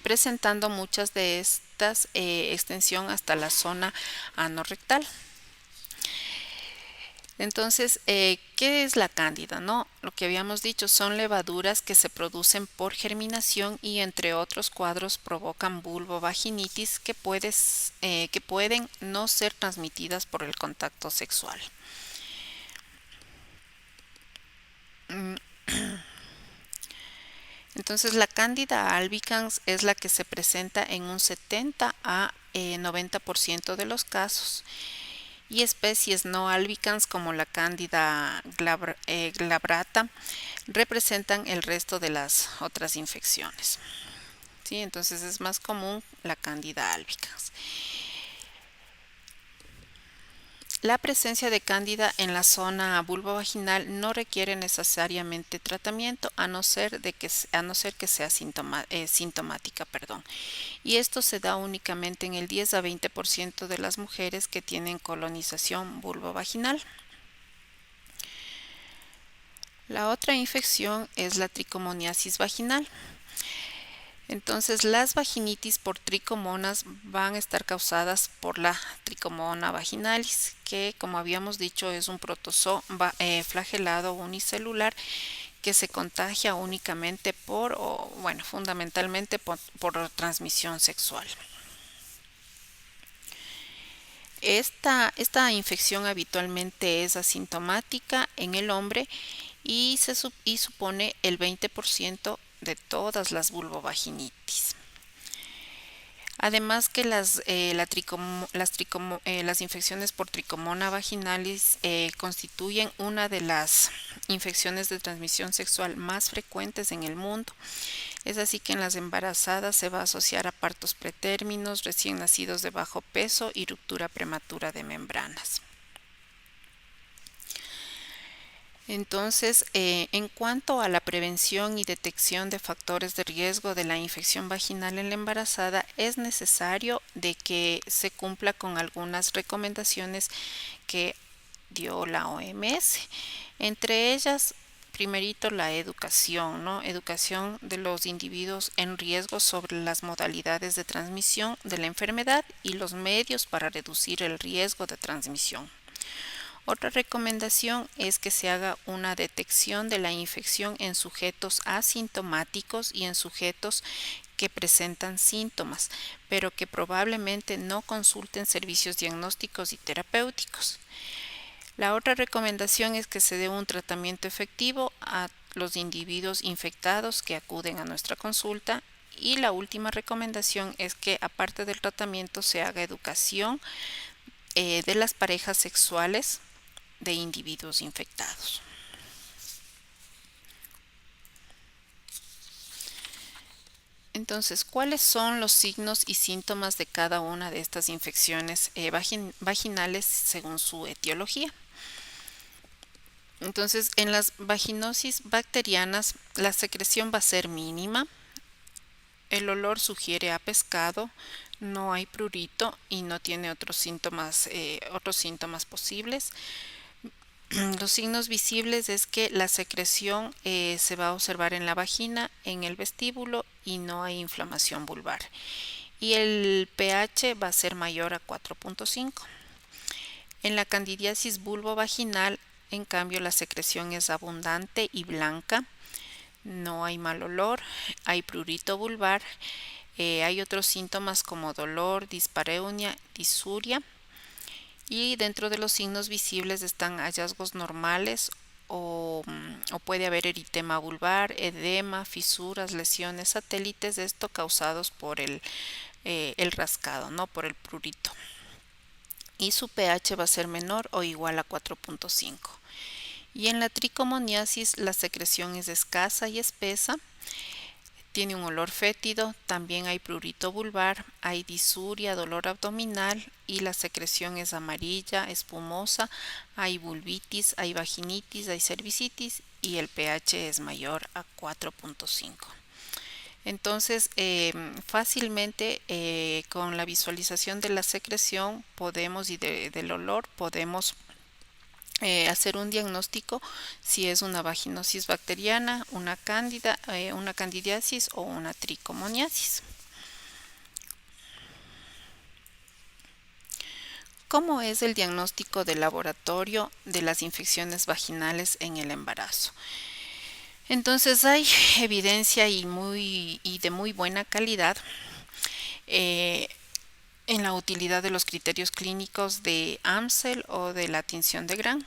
presentando muchas de estas extensión hasta la zona anorrectal. Entonces, ¿qué es la cándida? ¿No? Lo que habíamos dicho son levaduras que se producen por germinación y entre otros cuadros provocan vulvovaginitis que pueden no ser transmitidas por el contacto sexual. Entonces, la cándida albicans es la que se presenta en un 70 a 90% de los casos, y especies no albicans como la cándida glabrata representan el resto de las otras infecciones. ¿Sí? Entonces es más común la cándida albicans. La presencia de cándida en la zona vulvovaginal no requiere necesariamente tratamiento a no ser que sea sintomática. Y esto se da únicamente en el 10 a 20% de las mujeres que tienen colonización vulvovaginal. La otra infección es la tricomoniasis vaginal. Entonces, las vaginitis por tricomonas van a estar causadas por la tricomona vaginalis, que como habíamos dicho es un protozoo flagelado unicelular que se contagia únicamente fundamentalmente por transmisión sexual. Esta infección habitualmente es asintomática en el hombre y supone el 20% de todas las vulvovaginitis. Además que las infecciones por tricomona vaginalis constituyen una de las infecciones de transmisión sexual más frecuentes en el mundo. Es así que en las embarazadas se va a asociar a partos pretérminos, recién nacidos de bajo peso y ruptura prematura de membranas. Entonces, en cuanto a la prevención y detección de factores de riesgo de la infección vaginal en la embarazada, es necesario de que se cumpla con algunas recomendaciones que dio la OMS. Entre ellas, primerito, la educación, ¿no? Educación de los individuos en riesgo sobre las modalidades de transmisión de la enfermedad y los medios para reducir el riesgo de transmisión. Otra recomendación es que se haga una detección de la infección en sujetos asintomáticos y en sujetos que presentan síntomas, pero que probablemente no consulten servicios diagnósticos y terapéuticos. La otra recomendación es que se dé un tratamiento efectivo a los individuos infectados que acuden a nuestra consulta. Y la última recomendación es que aparte del tratamiento se haga educación de las parejas sexuales de individuos infectados. Entonces, ¿cuáles son los signos y síntomas de cada una de estas infecciones vaginales según su etiología? Entonces, en las vaginosis bacterianas, la secreción va a ser mínima, el olor sugiere a pescado, no hay prurito y no tiene otros síntomas posibles. Los signos visibles es que la secreción se va a observar en la vagina, en el vestíbulo y no hay inflamación vulvar. Y el pH va a ser mayor a 4.5. En la candidiasis vulvovaginal, en cambio, la secreción es abundante y blanca, no hay mal olor, hay prurito vulvar, hay otros síntomas como dolor, dispareunia, disuria. Y dentro de los signos visibles están hallazgos normales o puede haber eritema vulvar, edema, fisuras, lesiones satélites, esto causados por el rascado, no por el prurito. y su pH va a ser menor o igual a 4.5. Y en la tricomoniasis la secreción es escasa y espesa, tiene un olor fétido, también hay prurito vulvar, hay disuria, dolor abdominal y la secreción es amarilla, espumosa, hay vulvitis, hay vaginitis, hay cervicitis y el pH es mayor a 4.5. Entonces, fácilmente con la visualización de la secreción podemos y del olor podemos hacer un diagnóstico si es una vaginosis bacteriana, una cándida, una candidiasis o una tricomoniasis. ¿Cómo es el diagnóstico de laboratorio de las infecciones vaginales en el embarazo? Entonces hay evidencia y de muy buena calidad eh, en la utilidad de los criterios clínicos de Amsel o de la tinción de Gram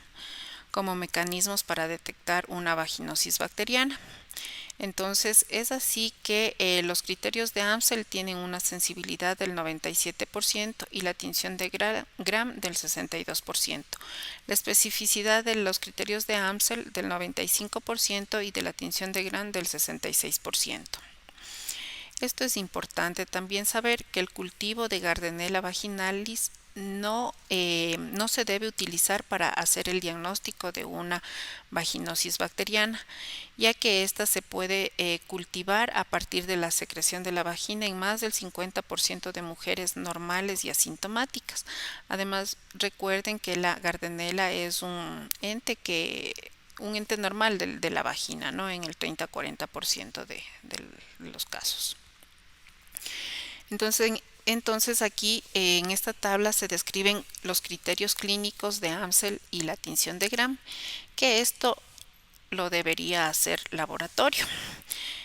como mecanismos para detectar una vaginosis bacteriana. Entonces es así que los criterios de Amsel tienen una sensibilidad del 97% y la tinción de Gram del 62%. La especificidad de los criterios de Amsel del 95% y de la tinción de Gram del 66%. Esto es importante también saber que el cultivo de Gardnerella vaginalis no se debe utilizar para hacer el diagnóstico de una vaginosis bacteriana, ya que ésta se puede cultivar a partir de la secreción de la vagina en más del 50% de mujeres normales y asintomáticas. Además, recuerden que la Gardnerella es un ente normal de la vagina, ¿no? En el 30-40% de los casos. Entonces aquí en esta tabla se describen los criterios clínicos de Amsel y la tinción de Gram, que esto lo debería hacer laboratorio.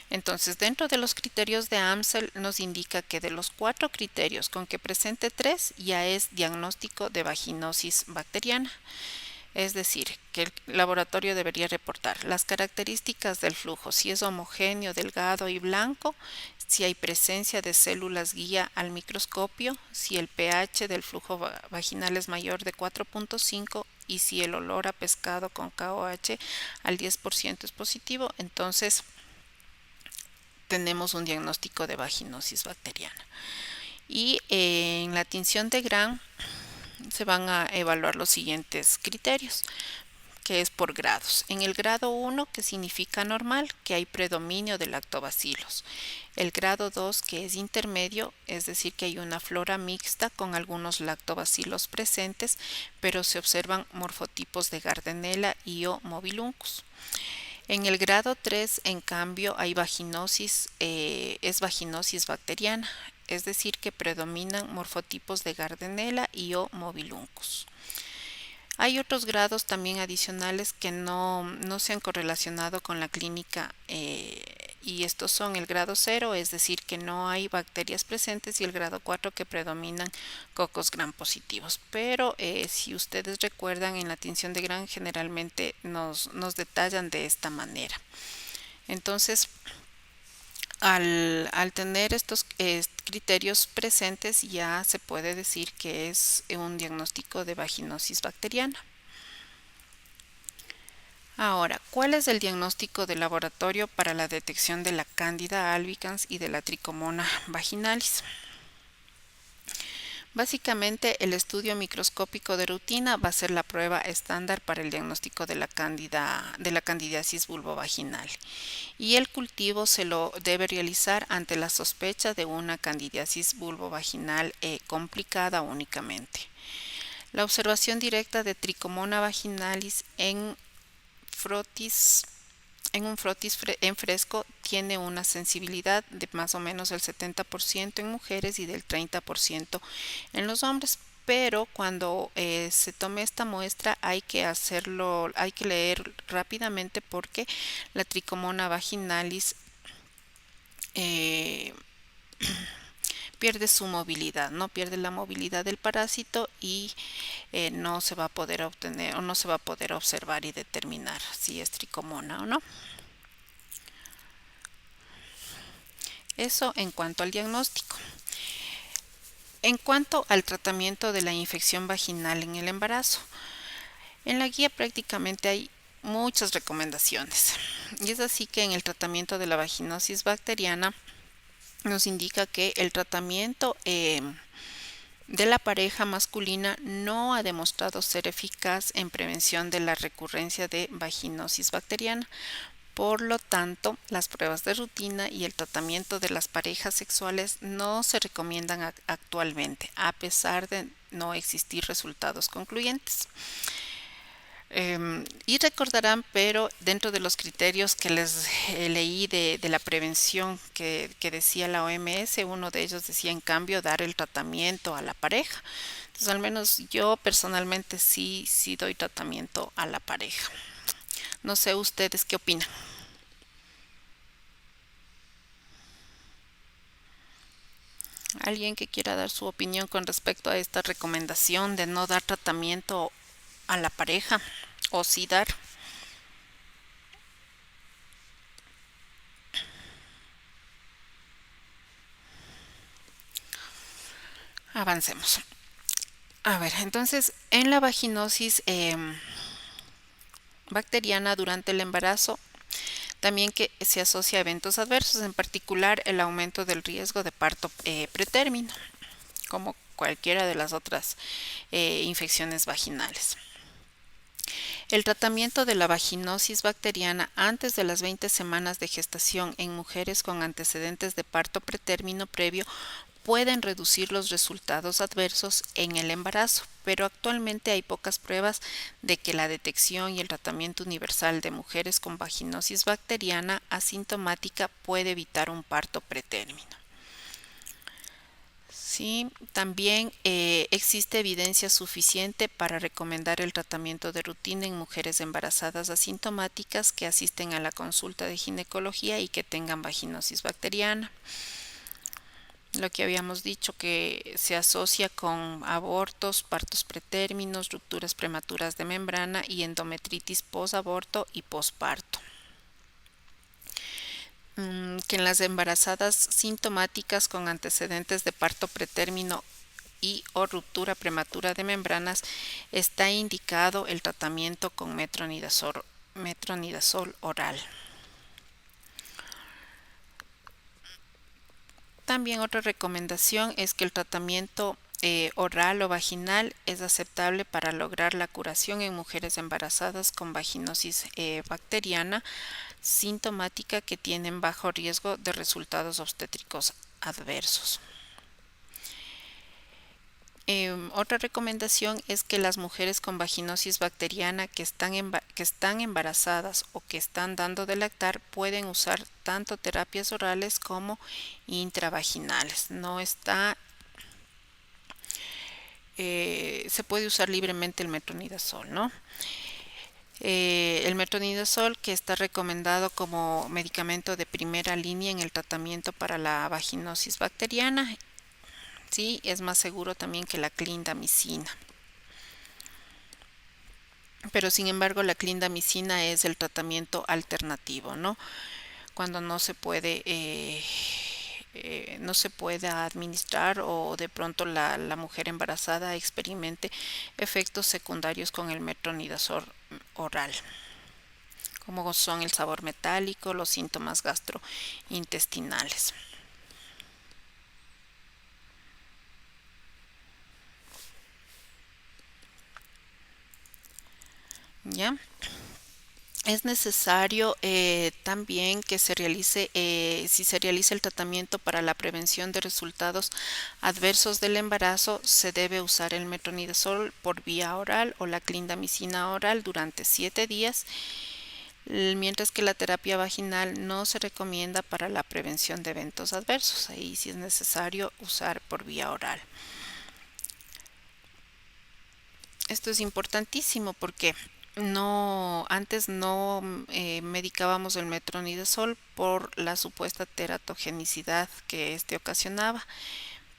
Entonces, dentro de los criterios de Amsel nos indica que de los 4 criterios con que presente 3 ya es diagnóstico de vaginosis bacteriana. Es decir, que el laboratorio debería reportar las características del flujo, si es homogéneo, delgado y blanco, si hay presencia de células guía al microscopio, si el pH del flujo vaginal es mayor de 4.5 y si el olor a pescado con KOH al 10% es positivo, entonces tenemos un diagnóstico de vaginosis bacteriana. Y en la tinción de Gram se van a evaluar los siguientes criterios, que es por grados. En el grado 1, que significa normal, que hay predominio de lactobacilos. El grado 2, que es intermedio, es decir, que hay una flora mixta con algunos lactobacilos presentes, pero se observan morfotipos de Gardnerella y o Mobiluncus. En el grado 3, en cambio, hay vaginosis, es vaginosis bacteriana, es decir, que predominan morfotipos de Gardnerella y o Mobiluncus. Hay otros grados también adicionales que no se han correlacionado con la clínica y estos son el grado 0, es decir, que no hay bacterias presentes, y el grado 4, que predominan cocos gram positivos. Pero si ustedes recuerdan, en la tinción de Gram generalmente nos detallan de esta manera. Entonces, al tener estos criterios presentes, ya se puede decir que es un diagnóstico de vaginosis bacteriana. Ahora, ¿cuál es el diagnóstico de laboratorio para la detección de la Candida albicans y de la Tricomona vaginalis? Básicamente, el estudio microscópico de rutina va a ser la prueba estándar para el diagnóstico de la candidiasis vulvovaginal, y el cultivo se lo debe realizar ante la sospecha de una candidiasis vulvovaginal complicada únicamente. La observación directa de Tricomona vaginalis en un frotis en fresco tiene una sensibilidad de más o menos el 70% en mujeres y del 30% en los hombres, pero cuando se tome esta muestra hay que leer rápidamente, porque la Tricomona vaginalis pierde su movilidad, no pierde la movilidad del parásito, y no se va a poder obtener o no se va a poder observar y determinar si es tricomona o no. Eso en cuanto al diagnóstico. En cuanto al tratamiento de la infección vaginal en el embarazo, en la guía prácticamente hay muchas recomendaciones. Y es así que en el tratamiento de la vaginosis bacteriana nos indica que el tratamiento de la pareja masculina no ha demostrado ser eficaz en prevención de la recurrencia de vaginosis bacteriana. Por lo tanto, las pruebas de rutina y el tratamiento de las parejas sexuales no se recomiendan actualmente, a pesar de no existir resultados concluyentes. Y recordarán, pero dentro de los criterios que les leí de la prevención que decía la OMS, uno de ellos decía en cambio dar el tratamiento a la pareja. Entonces al menos yo personalmente sí doy tratamiento a la pareja. No sé ustedes qué opinan. ¿Alguien que quiera dar su opinión con respecto a esta recomendación de no dar tratamiento a la pareja o sí dar? Avancemos. A ver, entonces en la vaginosis bacteriana durante el embarazo también que se asocia a eventos adversos, en particular el aumento del riesgo de parto pretérmino, como cualquiera de las otras infecciones vaginales. El tratamiento de la vaginosis bacteriana antes de las 20 semanas de gestación en mujeres con antecedentes de parto pretérmino previo pueden reducir los resultados adversos en el embarazo, pero actualmente hay pocas pruebas de que la detección y el tratamiento universal de mujeres con vaginosis bacteriana asintomática puede evitar un parto pretérmino. Sí, también existe evidencia suficiente para recomendar el tratamiento de rutina en mujeres embarazadas asintomáticas que asisten a la consulta de ginecología y que tengan vaginosis bacteriana. Lo que habíamos dicho que se asocia con abortos, partos pretérminos, rupturas prematuras de membrana y endometritis posaborto y posparto. Que en las embarazadas sintomáticas con antecedentes de parto pretérmino y o ruptura prematura de membranas está indicado el tratamiento con metronidazol oral. También otra recomendación es que el tratamiento oral o vaginal es aceptable para lograr la curación en mujeres embarazadas con vaginosis bacteriana sintomática que tienen bajo riesgo de resultados obstétricos adversos. Otra recomendación es que las mujeres con vaginosis bacteriana que están embarazadas o que están dando de lactar pueden usar tanto terapias orales como intravaginales. No está, se puede usar libremente el metronidazol, ¿no? El metronidazol que está recomendado como medicamento de primera línea en el tratamiento para la vaginosis bacteriana. Sí, es más seguro también que la clindamicina. Pero sin embargo la clindamicina es el tratamiento alternativo, ¿no? Cuando no se puede administrar o de pronto la mujer embarazada experimente efectos secundarios con el metronidazol oral, como son el sabor metálico, los síntomas gastrointestinales. ¿Ya? Es necesario también que se realice, si se realiza el tratamiento para la prevención de resultados adversos del embarazo, se debe usar el metronidazol por vía oral o la clindamicina oral durante 7 días, mientras que la terapia vaginal no se recomienda para la prevención de eventos adversos. Ahí sí es necesario usar por vía oral. Esto es importantísimo porque antes no medicábamos el metronidazol por la supuesta teratogenicidad que este ocasionaba,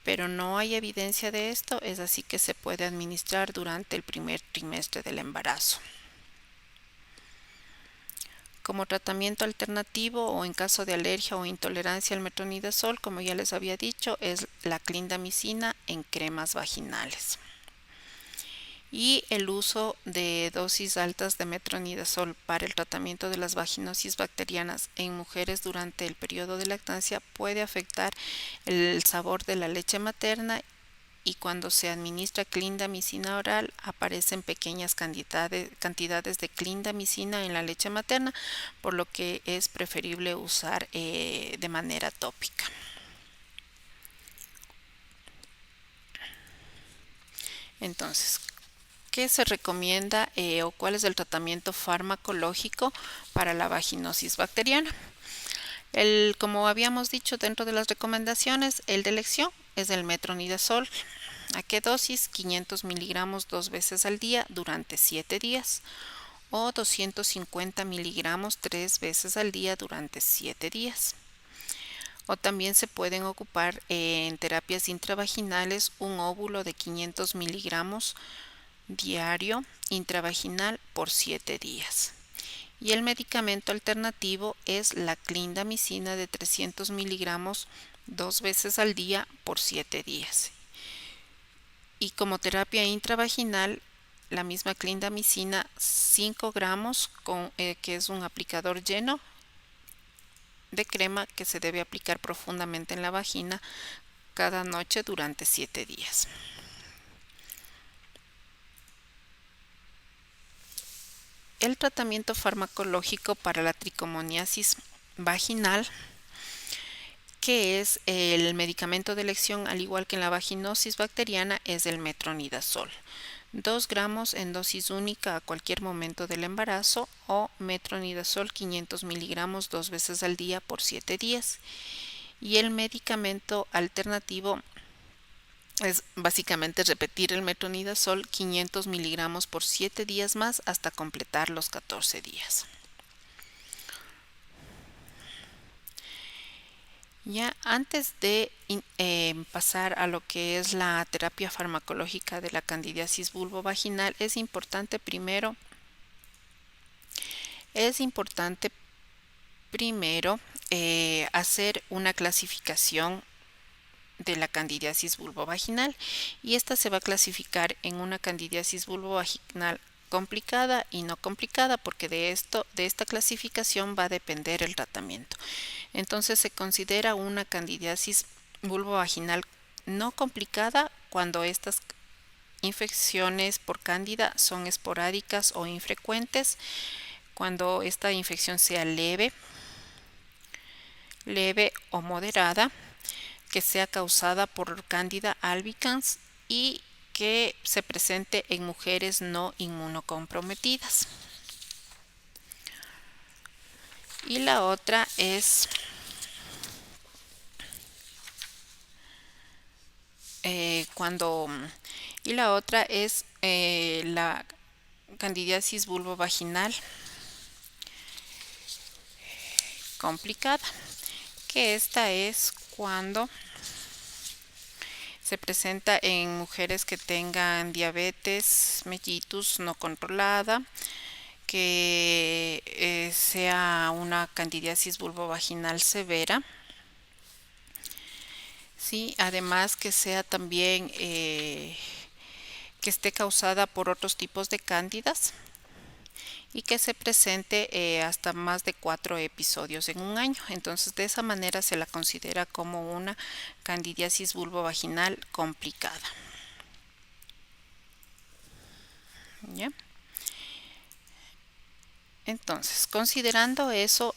pero no hay evidencia de esto, es así que se puede administrar durante el primer trimestre del embarazo. Como tratamiento alternativo o en caso de alergia o intolerancia al metronidazol, como ya les había dicho, es la clindamicina en cremas vaginales. Y el uso de dosis altas de metronidazol para el tratamiento de las vaginosis bacterianas en mujeres durante el periodo de lactancia puede afectar el sabor de la leche materna, y cuando se administra clindamicina oral aparecen pequeñas cantidades de clindamicina en la leche materna, por lo que es preferible usar de manera tópica. Entonces, ¿qué se recomienda o cuál es el tratamiento farmacológico para la vaginosis bacteriana? Como habíamos dicho dentro de las recomendaciones, el de elección es el metronidazol. ¿A qué dosis? 500 miligramos 2 veces al día durante 7 días o 250 miligramos 3 veces al día durante 7 días. O también se pueden ocupar en terapias intravaginales un óvulo de 500 miligramos diario intravaginal por 7 días. Y el medicamento alternativo es la clindamicina de 300 miligramos 2 veces al día por 7 días. Y como terapia intravaginal, la misma clindamicina 5 gramos, que es un aplicador lleno de crema que se debe aplicar profundamente en la vagina cada noche durante 7 días. El tratamiento farmacológico para la tricomoniasis vaginal, que es el medicamento de elección al igual que en la vaginosis bacteriana, es el metronidazol. 2 gramos en dosis única a cualquier momento del embarazo o metronidazol 500 miligramos 2 veces al día por 7 días. Y el medicamento alternativo es básicamente repetir el metronidazol 500 miligramos por 7 días más hasta completar los 14 días. Ya antes de pasar a lo que es la terapia farmacológica de la candidiasis vulvovaginal, es importante primero hacer una clasificación de la candidiasis vulvovaginal, y esta se va a clasificar en una candidiasis vulvovaginal complicada y no complicada, porque de esta clasificación va a depender el tratamiento. Entonces se considera una candidiasis vulvovaginal no complicada cuando estas infecciones por cándida son esporádicas o infrecuentes, cuando esta infección sea leve o moderada, que sea causada por Candida albicans y que se presente en mujeres no inmunocomprometidas. Y la otra es la candidiasis vulvovaginal complicada, que esta es cuando se presenta en mujeres que tengan diabetes mellitus no controlada, que sea una candidiasis vulvovaginal severa, ¿sí? Además que sea también que esté causada por otros tipos de cándidas y que se presente hasta más de 4 episodios en un año. Entonces, de esa manera se la considera como una candidiasis vulvovaginal complicada. ¿Ya? Entonces, considerando eso,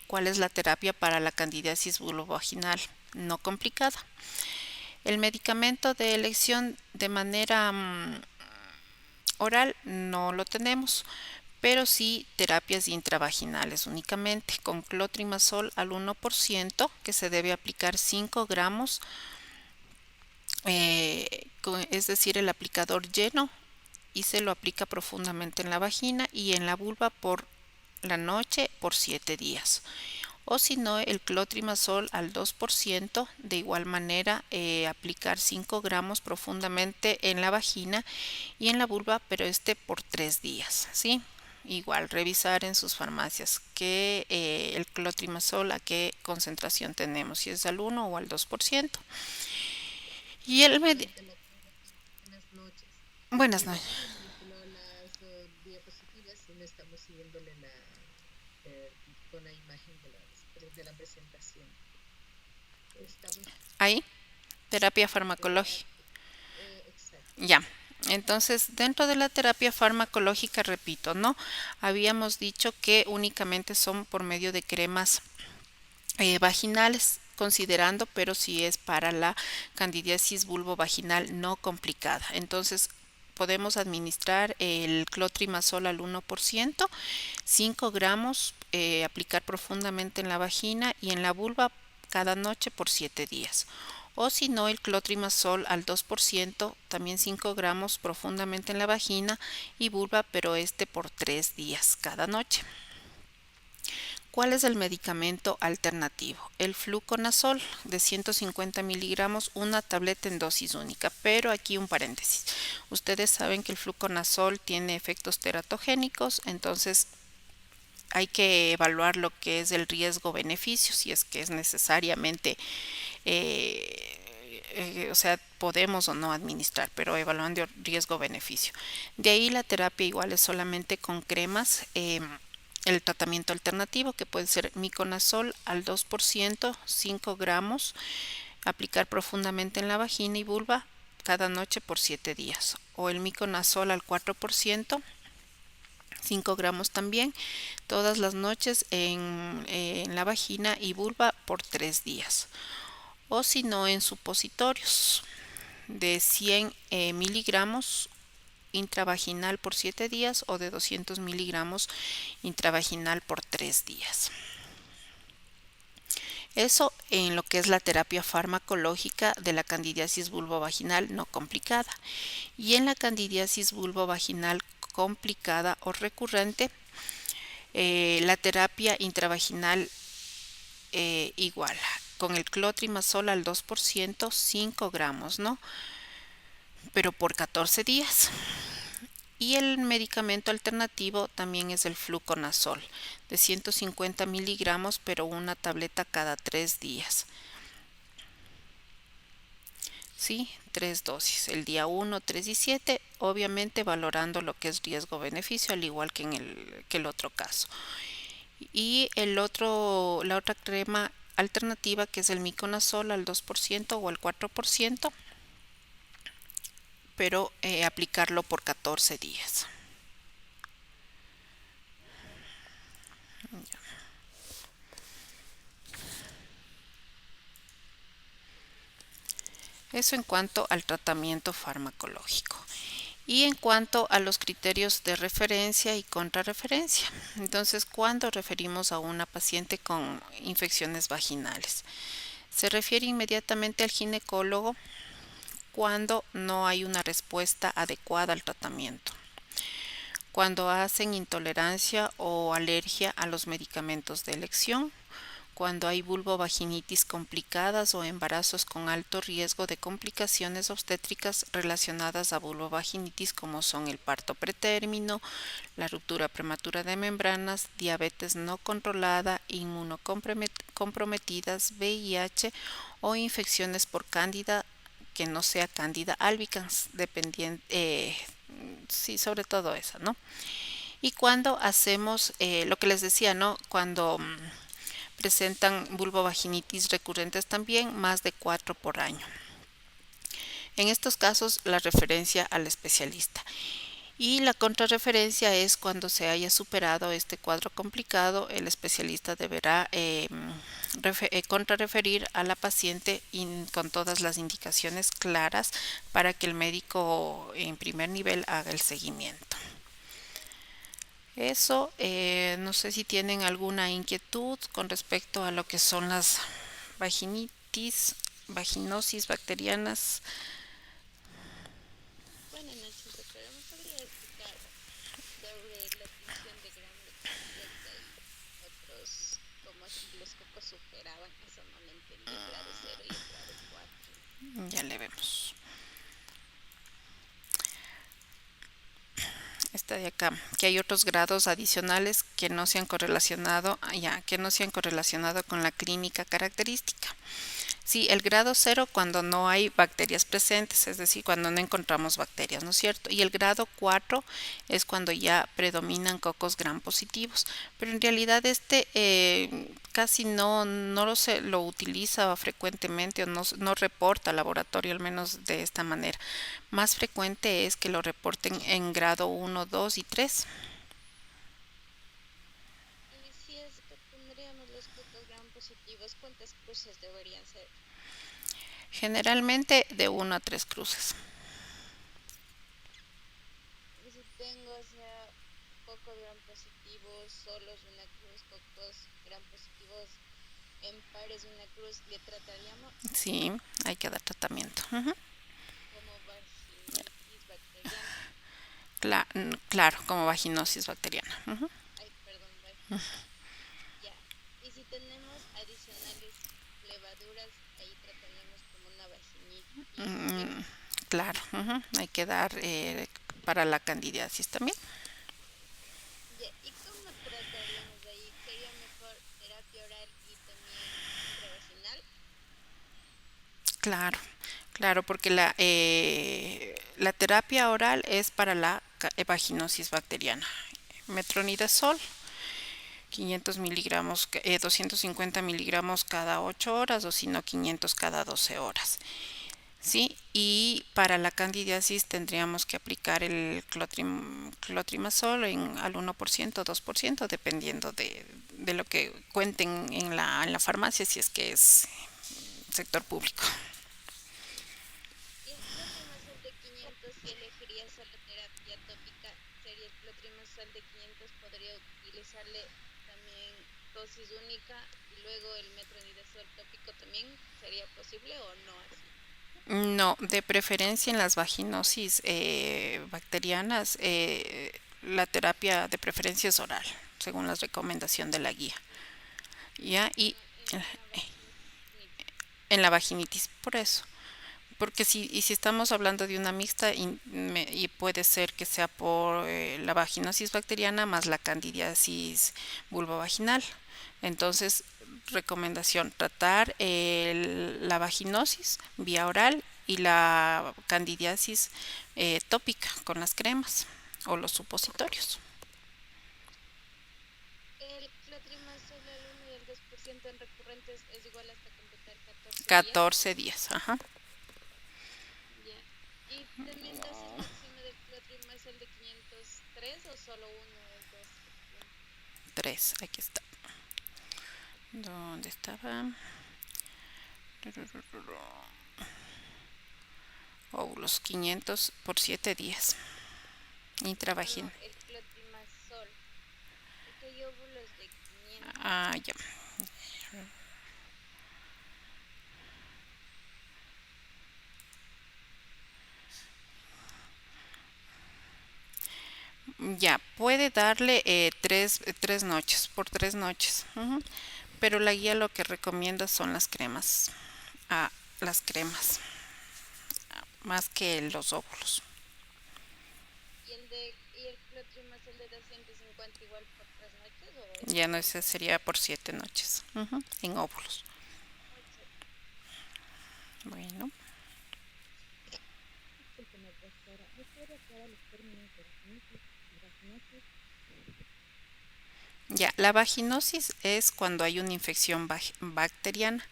¿cuál es la terapia para la candidiasis vulvovaginal no complicada? El medicamento de elección de manera oral no lo tenemos, pero sí terapias intravaginales únicamente con clotrimazol al 1%, que se debe aplicar 5 gramos, es decir, el aplicador lleno, y se lo aplica profundamente en la vagina y en la vulva por la noche por 7 días. O si no, el clotrimazol al 2%, de igual manera aplicar 5 gramos profundamente en la vagina y en la vulva, pero por 3 días, ¿sí? igual revisar en sus farmacias que el clotrimazol a qué concentración tenemos, si es al 1 o al 2%. Y el Perfectamente, lo tengo aquí. Buenas noches. buenas Mira, noches. aquí me manipuló las diapositivas y no estamos siguiéndole con la imagen de la presentación. Estamos Ahí, terapia terapia, farmacológica. exacto. Ya. Entonces, dentro de la terapia farmacológica, repito, ¿no? Habíamos dicho que únicamente son por medio de cremas vaginales, considerando, pero si es para la candidiasis vulvovaginal no complicada. Entonces, podemos administrar el clotrimazol al 1%, 5 gramos, aplicar profundamente en la vagina y en la vulva cada noche por 7 días. O si no, el clotrimazol al 2%, también 5 gramos profundamente en la vagina y vulva, pero este por 3 días cada noche. ¿Cuál es el medicamento alternativo? El fluconazol de 150 miligramos, una tableta en dosis única. Pero aquí un paréntesis. Ustedes saben que el fluconazol tiene efectos teratogénicos, entonces hay que evaluar lo que es el riesgo-beneficio, si es que es necesariamente, o sea, podemos o no administrar, pero evaluando riesgo-beneficio. De ahí la terapia igual es solamente con cremas. El tratamiento alternativo que puede ser miconazol al 2%, 5 gramos, aplicar profundamente en la vagina y vulva cada noche por 7 días. O el miconazol al 4%, 5 gramos también, todas las noches en la vagina y vulva por 3 días. O si no, en supositorios de 100 miligramos intravaginal por 7 días o de 200 miligramos intravaginal por 3 días. Eso en lo que es la terapia farmacológica de la candidiasis vulvovaginal no complicada. Y en la candidiasis vulvovaginal complicada o recurrente, la terapia intravaginal igual, con el clotrimazol al 2%, 5 gramos, ¿no? Pero por 14 días. Y el medicamento alternativo también es el fluconazol, de 150 miligramos, pero una tableta cada 3 días. ¿Sí? 3 dosis, el día 1, 3 y 7, obviamente valorando lo que es riesgo-beneficio, al igual que en el otro caso. Y la otra crema alternativa que es el miconazol al 2% o al 4%, pero aplicarlo por 14 días. Eso en cuanto al tratamiento farmacológico. Y en cuanto a los criterios de referencia y contrarreferencia. Entonces, ¿cuándo referimos a una paciente con infecciones vaginales? Se refiere inmediatamente al ginecólogo cuando no hay una respuesta adecuada al tratamiento, cuando hacen intolerancia o alergia a los medicamentos de elección, cuando hay vulvovaginitis complicadas o embarazos con alto riesgo de complicaciones obstétricas relacionadas a vulvovaginitis como son el parto pretérmino, la ruptura prematura de membranas, diabetes no controlada, inmunocomprometidas, VIH o infecciones por cándida que no sea cándida albicans, sí, sobre todo esa, ¿no? Y cuando hacemos lo que les decía, ¿no? Cuando presentan vulvovaginitis recurrentes también, más de 4 por año. En estos casos, la referencia al especialista. Y la contrarreferencia es cuando se haya superado este cuadro complicado, el especialista deberá contrarreferir a la paciente con todas las indicaciones claras para que el médico en primer nivel haga el seguimiento. Eso, no sé si tienen alguna inquietud con respecto a lo que son las vaginosis bacterianas. Buenas noches, doctora. ¿Me podría explicar sobre la obtención de grano de candidata y otros, como si los cocos superaban? Eso no lo entendí, el grado 0 y el grado 4. Ya le vemos. Esta de acá, que hay otros grados adicionales que no se han correlacionado, que no se han correlacionado con la clínica característica. Sí, el grado cero cuando no hay bacterias presentes, es decir, cuando no encontramos bacterias, ¿no es cierto? Y el grado 4 es cuando ya predominan cocos gram positivos. Pero en realidad este casi lo utiliza frecuentemente o no reporta laboratorio, al menos de esta manera. Más frecuente es que lo reporten en grado uno, 2 y 3. Y si es que tendríamos los cocos gram positivos, ¿cuántas cruces deberían ser? Generalmente de uno a 3 cruces. Y si tengo, o sea, cocos gram positivos, solos una cruz, cocos gram positivos en pares una cruz, ¿le trataríamos Sí, hay que dar tratamiento. Ujú. como vaginitis bacteriana? Claro, como vaginosis bacteriana. Ujú. Ay, perdón, vaginitis. Ya. Y si tenemos adicionales levaduras, ahí trataríamos como una vaginitis, Mm, ¿cierto? claro, ujú. Hay que dar para la candidiasis también. Ya. ¿Y cómo trataríamos ahí? ¿Sería mejor terapia oral y también intravaginal? Claro, claro, porque la terapia oral es para la vaginosis bacteriana. Metronidazol, 500 miligramos, 250 miligramos cada 8 horas o si no 500 cada 12 horas. ¿Sí? Y para la candidiasis tendríamos que aplicar el clotrimazol al 1%, 2%, dependiendo de lo que cuenten en la farmacia, si es que es sector público. Y el clotrimazol de 500, si elegiría solo terapia tópica, sería el clotrimazol de 500, podría utilizarle también dosis única y luego el metronidazol tópico también, ¿sería posible o no así? No, de preferencia en las vaginosis bacterianas, la terapia de preferencia es oral, según la recomendación de la guía. ¿Ya? Y No, en una vaginitis. en la vaginitis, por eso. Porque si estamos hablando de una mixta y puede ser que sea por la vaginosis bacteriana más la candidiasis vulvovaginal. Entonces, recomendación, tratar la vaginosis vía oral y la candidiasis tópica con las cremas o los supositorios. El clotrimazol al 1 y al 2% en recurrentes es igual hasta completar 14 días. 14 días, ajá. Ya. ¿Y también dosis máxima del clotrimazol de 503 o solo uno o dos por tiempo? 3, aquí está. ¿Dónde estaba? Óvulos 500 por 7 días. No, no, Intravagina. el clotrimazol. Es que hay óvulos de 500. Ah, ya. Ya, puede darle tres noches, por 3 noches. Ujú. Pero la guía lo que recomienda son las cremas. Ah, las cremas, más que los óvulos. ¿Y el clotrimazol de 250 igual por 3 noches o es Ya no, ese diferente? sería por 7 noches. Ujú, en óvulos. Exacto. Bueno. Discúlpeme, doctora, ¿me puede aclarar los términos de vaginitis y vaginosis? Ya, la vaginosis es cuando hay una infección bacteriana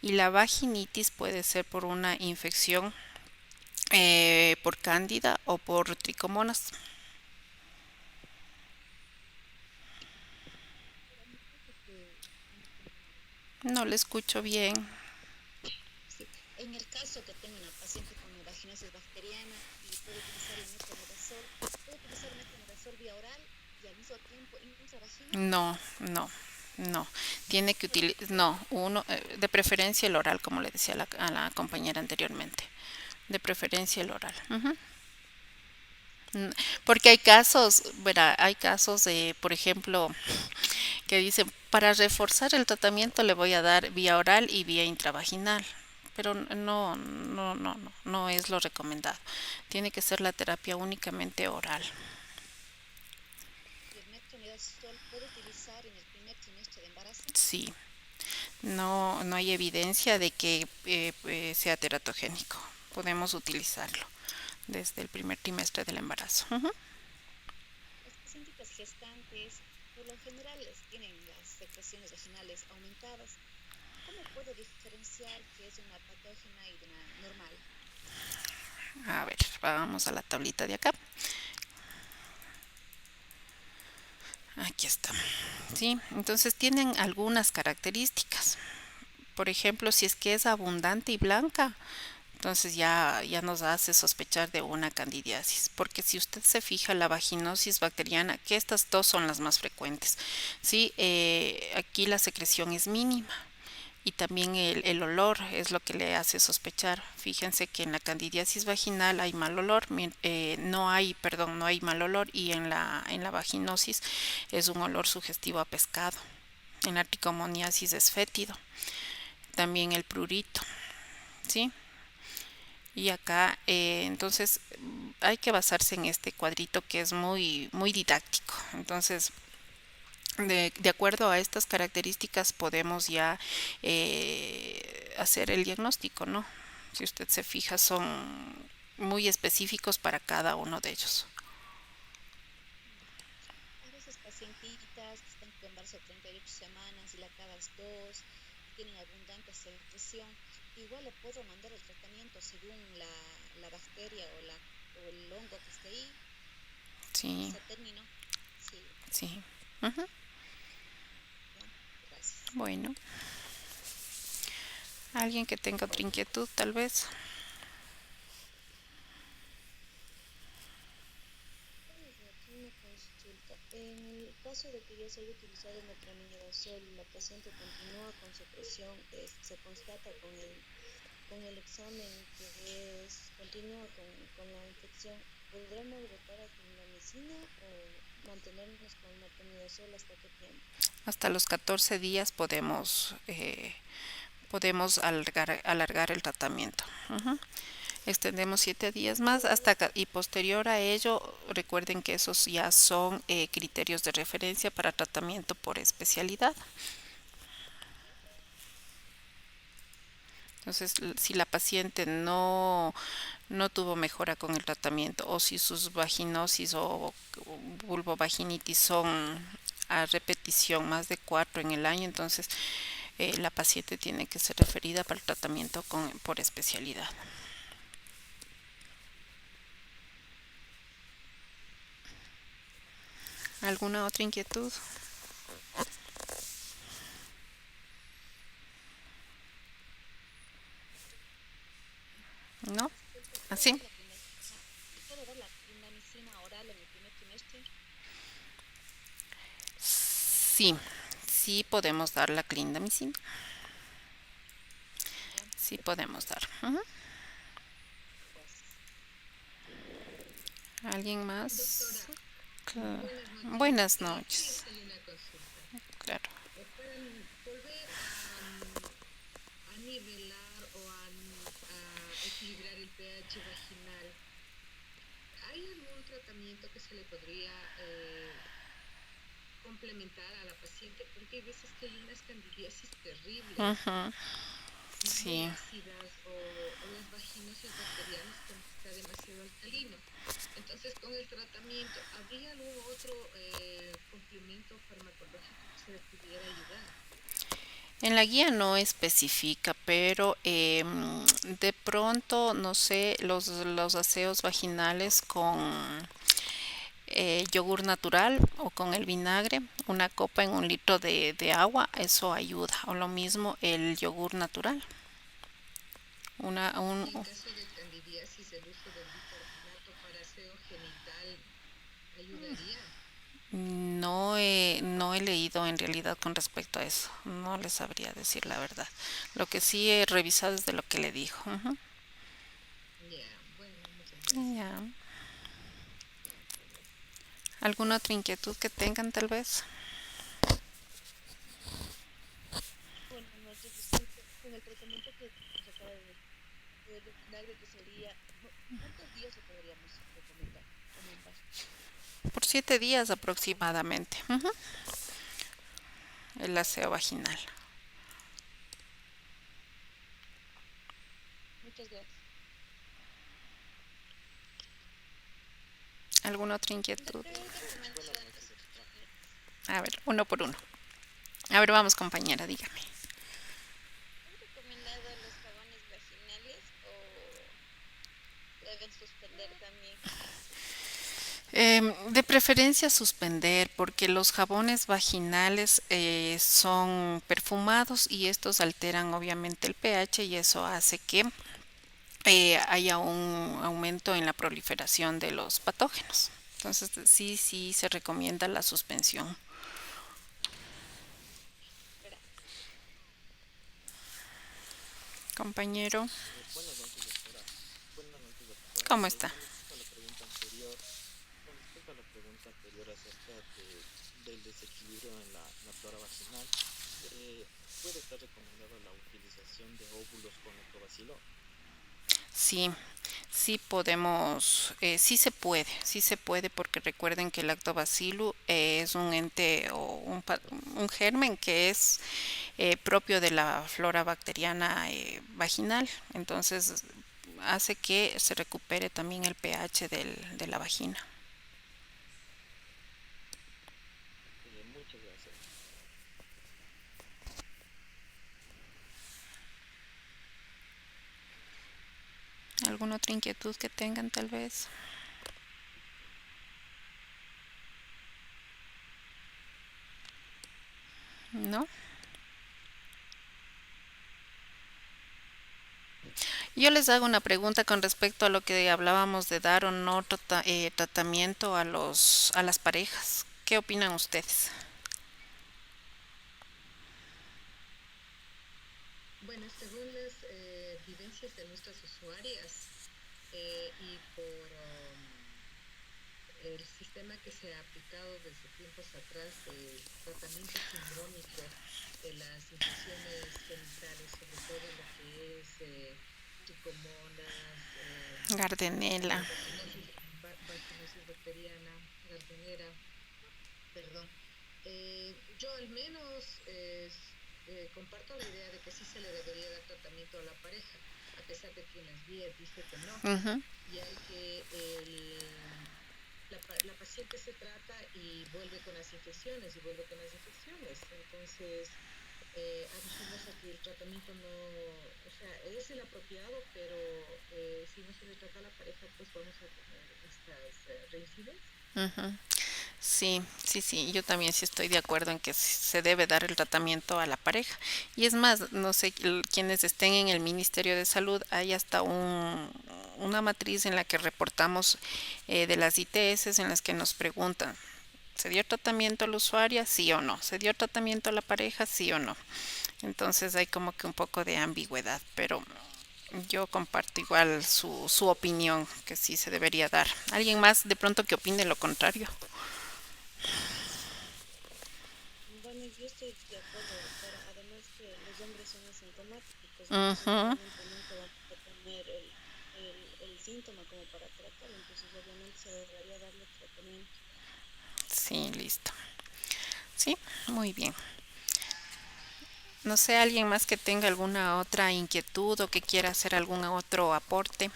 y la vaginitis puede ser por una infección por cándida o por tricomonas. Doctora, en el caso que tenga que tener una vaginosis, No le escucho bien. sí, en el caso que tenga una paciente con vaginosis bacteriana y puede utilizar el metronidazol, puede utilizar el metronidazol vía oral y al mismo tiempo intravaginal. No, no, no. Tiene que Solo utilizar, oral. no, uno, de preferencia el oral, como le decía a la compañera anteriormente. De preferencia el oral. Ujú. Porque hay casos, verá, hay casos de, por ejemplo, que dicen, para reforzar el tratamiento le voy a dar vía oral y vía intravaginal. Pero no es lo recomendado. Tiene que ser la terapia únicamente oral. Sí, no, no hay evidencia de que sea teratogénico. Podemos utilizarlo desde el primer trimestre del embarazo. Ujú. Las pacientes gestantes por lo general tienen las secreciones vaginales aumentadas. ¿Cómo puedo diferenciar qué es una patógena y de una normal? A ver, vamos a la tablita de acá. Aquí está. Sí, entonces tienen algunas características. Por ejemplo, si es que es abundante y blanca, entonces ya nos hace sospechar de una candidiasis, porque si usted se fija la vaginosis bacteriana, que estas dos son las más frecuentes, sí, aquí la secreción es mínima y también el olor es lo que le hace sospechar. Fíjense que en la candidiasis vaginal hay mal olor, no hay, perdón, no hay mal olor, y en la vaginosis es un olor sugestivo a pescado. En la tricomoniasis es fétido, también el prurito, ¿sí? Y acá, entonces, hay que basarse en este cuadrito que es muy, muy didáctico. Entonces, de acuerdo a estas características podemos ya hacer el diagnóstico, ¿no? Si usted se fija, son muy específicos para cada uno de ellos. A veces pacientitas que están con embarazo de 38 semanas y lactadas 2 y tienen abundante secreción, igual le puedo mandar el tratamiento según la bacteria o el hongo que esté ahí, Sí, ese término. Sí, sí. Ujú. ya, gracias. Bueno, alguien que tenga otra inquietud, tal vez. Buenas noches, una consulta. En el caso de que ya se haya utilizado metronidazol y la paciente continúa con secreción, se constata con el examen que continúa con la infección, ¿podremos votar a clindamicina o mantenernos con metronidazol hasta qué tiempo? Hasta los 14 días podemos alargar el tratamiento. Ujú. Extendemos 7 días más y posterior a ello, recuerden que esos ya son criterios de referencia para tratamiento por especialidad. Entonces, si la paciente no tuvo mejora con el tratamiento, o si sus vaginosis o vulvovaginitis son a repetición más de 4 en el año, entonces la paciente tiene que ser referida para el tratamiento por especialidad. ¿Alguna otra inquietud? ¿No? Disculpe, ¿Así? ¿puedo dar la clindamicina oral en el primer trimestre? Sí, sí podemos dar la clindamicina. Ya, Sí podemos dar. Ujú. gracias. ¿Alguien más? Doctora, Cla- buenas noches. Buenas Quería noches. hacerle una consulta. Claro. Para volver a nivelar o a equilibrar el pH vaginal, ¿hay algún tratamiento que se le podría complementar a la paciente? Porque hay veces que hay unas candidiasis terribles, Ujú. muy Sí. ácidas o las vaginosis bacterianas cuando está demasiado alcalino. Entonces, con el tratamiento, ¿habría algún otro complemento farmacológico que se le pudiera ayudar? En la guía no especifica, pero de pronto, no sé, los aseos vaginales con yogur natural o con el vinagre, una copa en 1 litro de agua, eso ayuda. O lo mismo el yogur natural. Y en caso de candidiasis, el uso del bicarbonato para aseo genital ayudaría. No he leído en realidad con respecto a eso. No les sabría decir la verdad. Lo que sí he revisado es de lo que le dijo. Ujú. Ya, bueno, muchas gracias. Ya. ¿Alguna otra inquietud que tengan tal vez? Buenas noches, disculpe, con el tratamiento que nos acaba de decir del vinagre que sería, ¿cuántos días le podríamos recomendar o mandar? Por 7 días aproximadamente. Ujú. el aseo vaginal. Muchas gracias. ¿Alguna otra Doctor, inquietud? ¿es recomendado en los extranjeros? A ver, uno por uno. A ver, vamos compañera, dígame. ¿Es recomendado los jabones vaginales o deben suspender también? De preferencia suspender porque los jabones vaginales son perfumados y estos alteran obviamente el pH y eso hace que haya un aumento en la proliferación de los patógenos. Entonces sí, sí se recomienda la suspensión. Gracias. Compañero, Buenas noches, doctora. Buenas noches, doctora. ¿cómo está? Con respecto a la pregunta anterior acerca del desequilibrio en la flora vaginal, ¿puede estar recomendada la utilización de óvulos con lactobacilo? Sí, sí podemos, sí se puede porque recuerden que el lactobacillus es un ente o un germen que es propio de la flora bacteriana vaginal, entonces hace que se recupere también el pH de la vagina. Muchas gracias. ¿Alguna otra inquietud que tengan tal vez? ¿No? Yo les hago una pregunta con respecto a lo que hablábamos de dar o no tratamiento a a las parejas. ¿Qué opinan ustedes? Bueno, según las vivencias de nuestras usuarias y por el sistema que se ha aplicado desde tiempos atrás del tratamiento sindrómico de las infecciones genitales, sobre todo lo que es tricomonas, Gardenela. vaginosis bacteriana, gardeniera, perdón. Yo al menos comparto la idea de que sí se le debería dar tratamiento a la pareja, a pesar de que en las guías dice que no, Ujú. ya que la paciente se trata y vuelve con las infecciones y vuelve con las infecciones. Entonces, adhijimos a que el tratamiento no, o sea, es el apropiado, pero si no se le trata a la pareja, pues vamos a tener estas reincidencias. Ujú. Sí, sí, sí, yo también sí estoy de acuerdo en que se debe dar el tratamiento a la pareja. Y es más, no sé, quienes estén en el Ministerio de Salud, hay hasta una matriz en la que reportamos de las ITS en las que nos preguntan, ¿se dio tratamiento a la usuaria? Sí o no. ¿Se dio tratamiento a la pareja? Sí o no. Entonces hay como que un poco de ambigüedad, pero yo comparto igual su opinión, que sí se debería dar. ¿Alguien más de pronto que opine lo contrario? Bueno, yo estoy de acuerdo, doctora. Además que los hombres son asintomáticos, entonces Ujú. obviamente nunca vamos a tener el síntoma como para tratarlo, entonces obviamente se debería darle tratamiento. Sí, listo. Sí, muy bien. No sé, alguien más que tenga alguna otra inquietud o que quiera hacer algún otro aporte.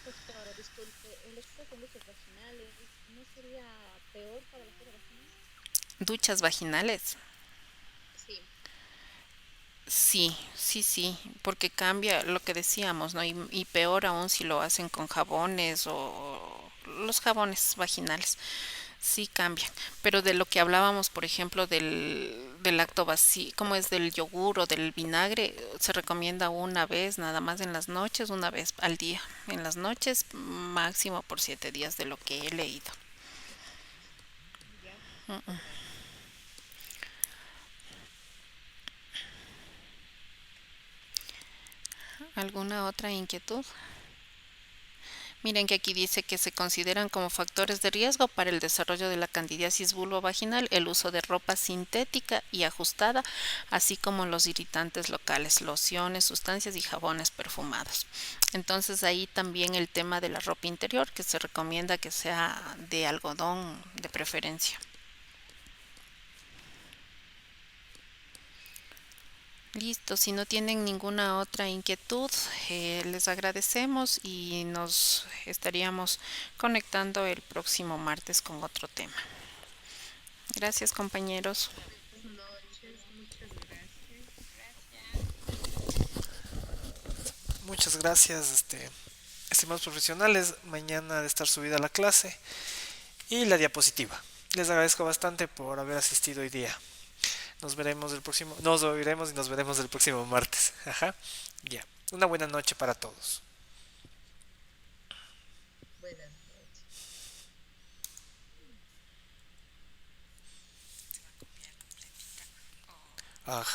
Doctora, disculpe, el exceso de luces vaginales, ¿no sería peor para la flora vaginal? Duchas vaginales. Sí, Sí, sí, sí, porque cambia lo que decíamos, ¿no? Y peor aún si lo hacen con jabones o los jabones vaginales. Sí cambian. Pero de lo que hablábamos, por ejemplo, del lactobacillus, como es del yogur o del vinagre, se recomienda una vez, nada más en las noches, una vez al día. En las noches, máximo por 7 días de lo que he leído. Ya, perfecto. ¿Alguna otra inquietud? Miren que aquí dice que se consideran como factores de riesgo para el desarrollo de la candidiasis vulvovaginal el uso de ropa sintética y ajustada, así como los irritantes locales, lociones, sustancias y jabones perfumados. Entonces ahí también el tema de la ropa interior, que se recomienda que sea de algodón de preferencia. Listo, si no tienen ninguna otra inquietud, les agradecemos y nos estaríamos conectando el próximo martes con otro tema. Gracias, compañeros. Buenas noches, muchas gracias. Gracias. Muchas gracias, estimados profesionales. Mañana de estar subida la clase y la diapositiva. Les agradezco bastante por haber asistido hoy día. Nos oiremos y nos veremos el próximo martes. Ajá. Ya. Una buena noche para todos. Buenas noches. Ajá.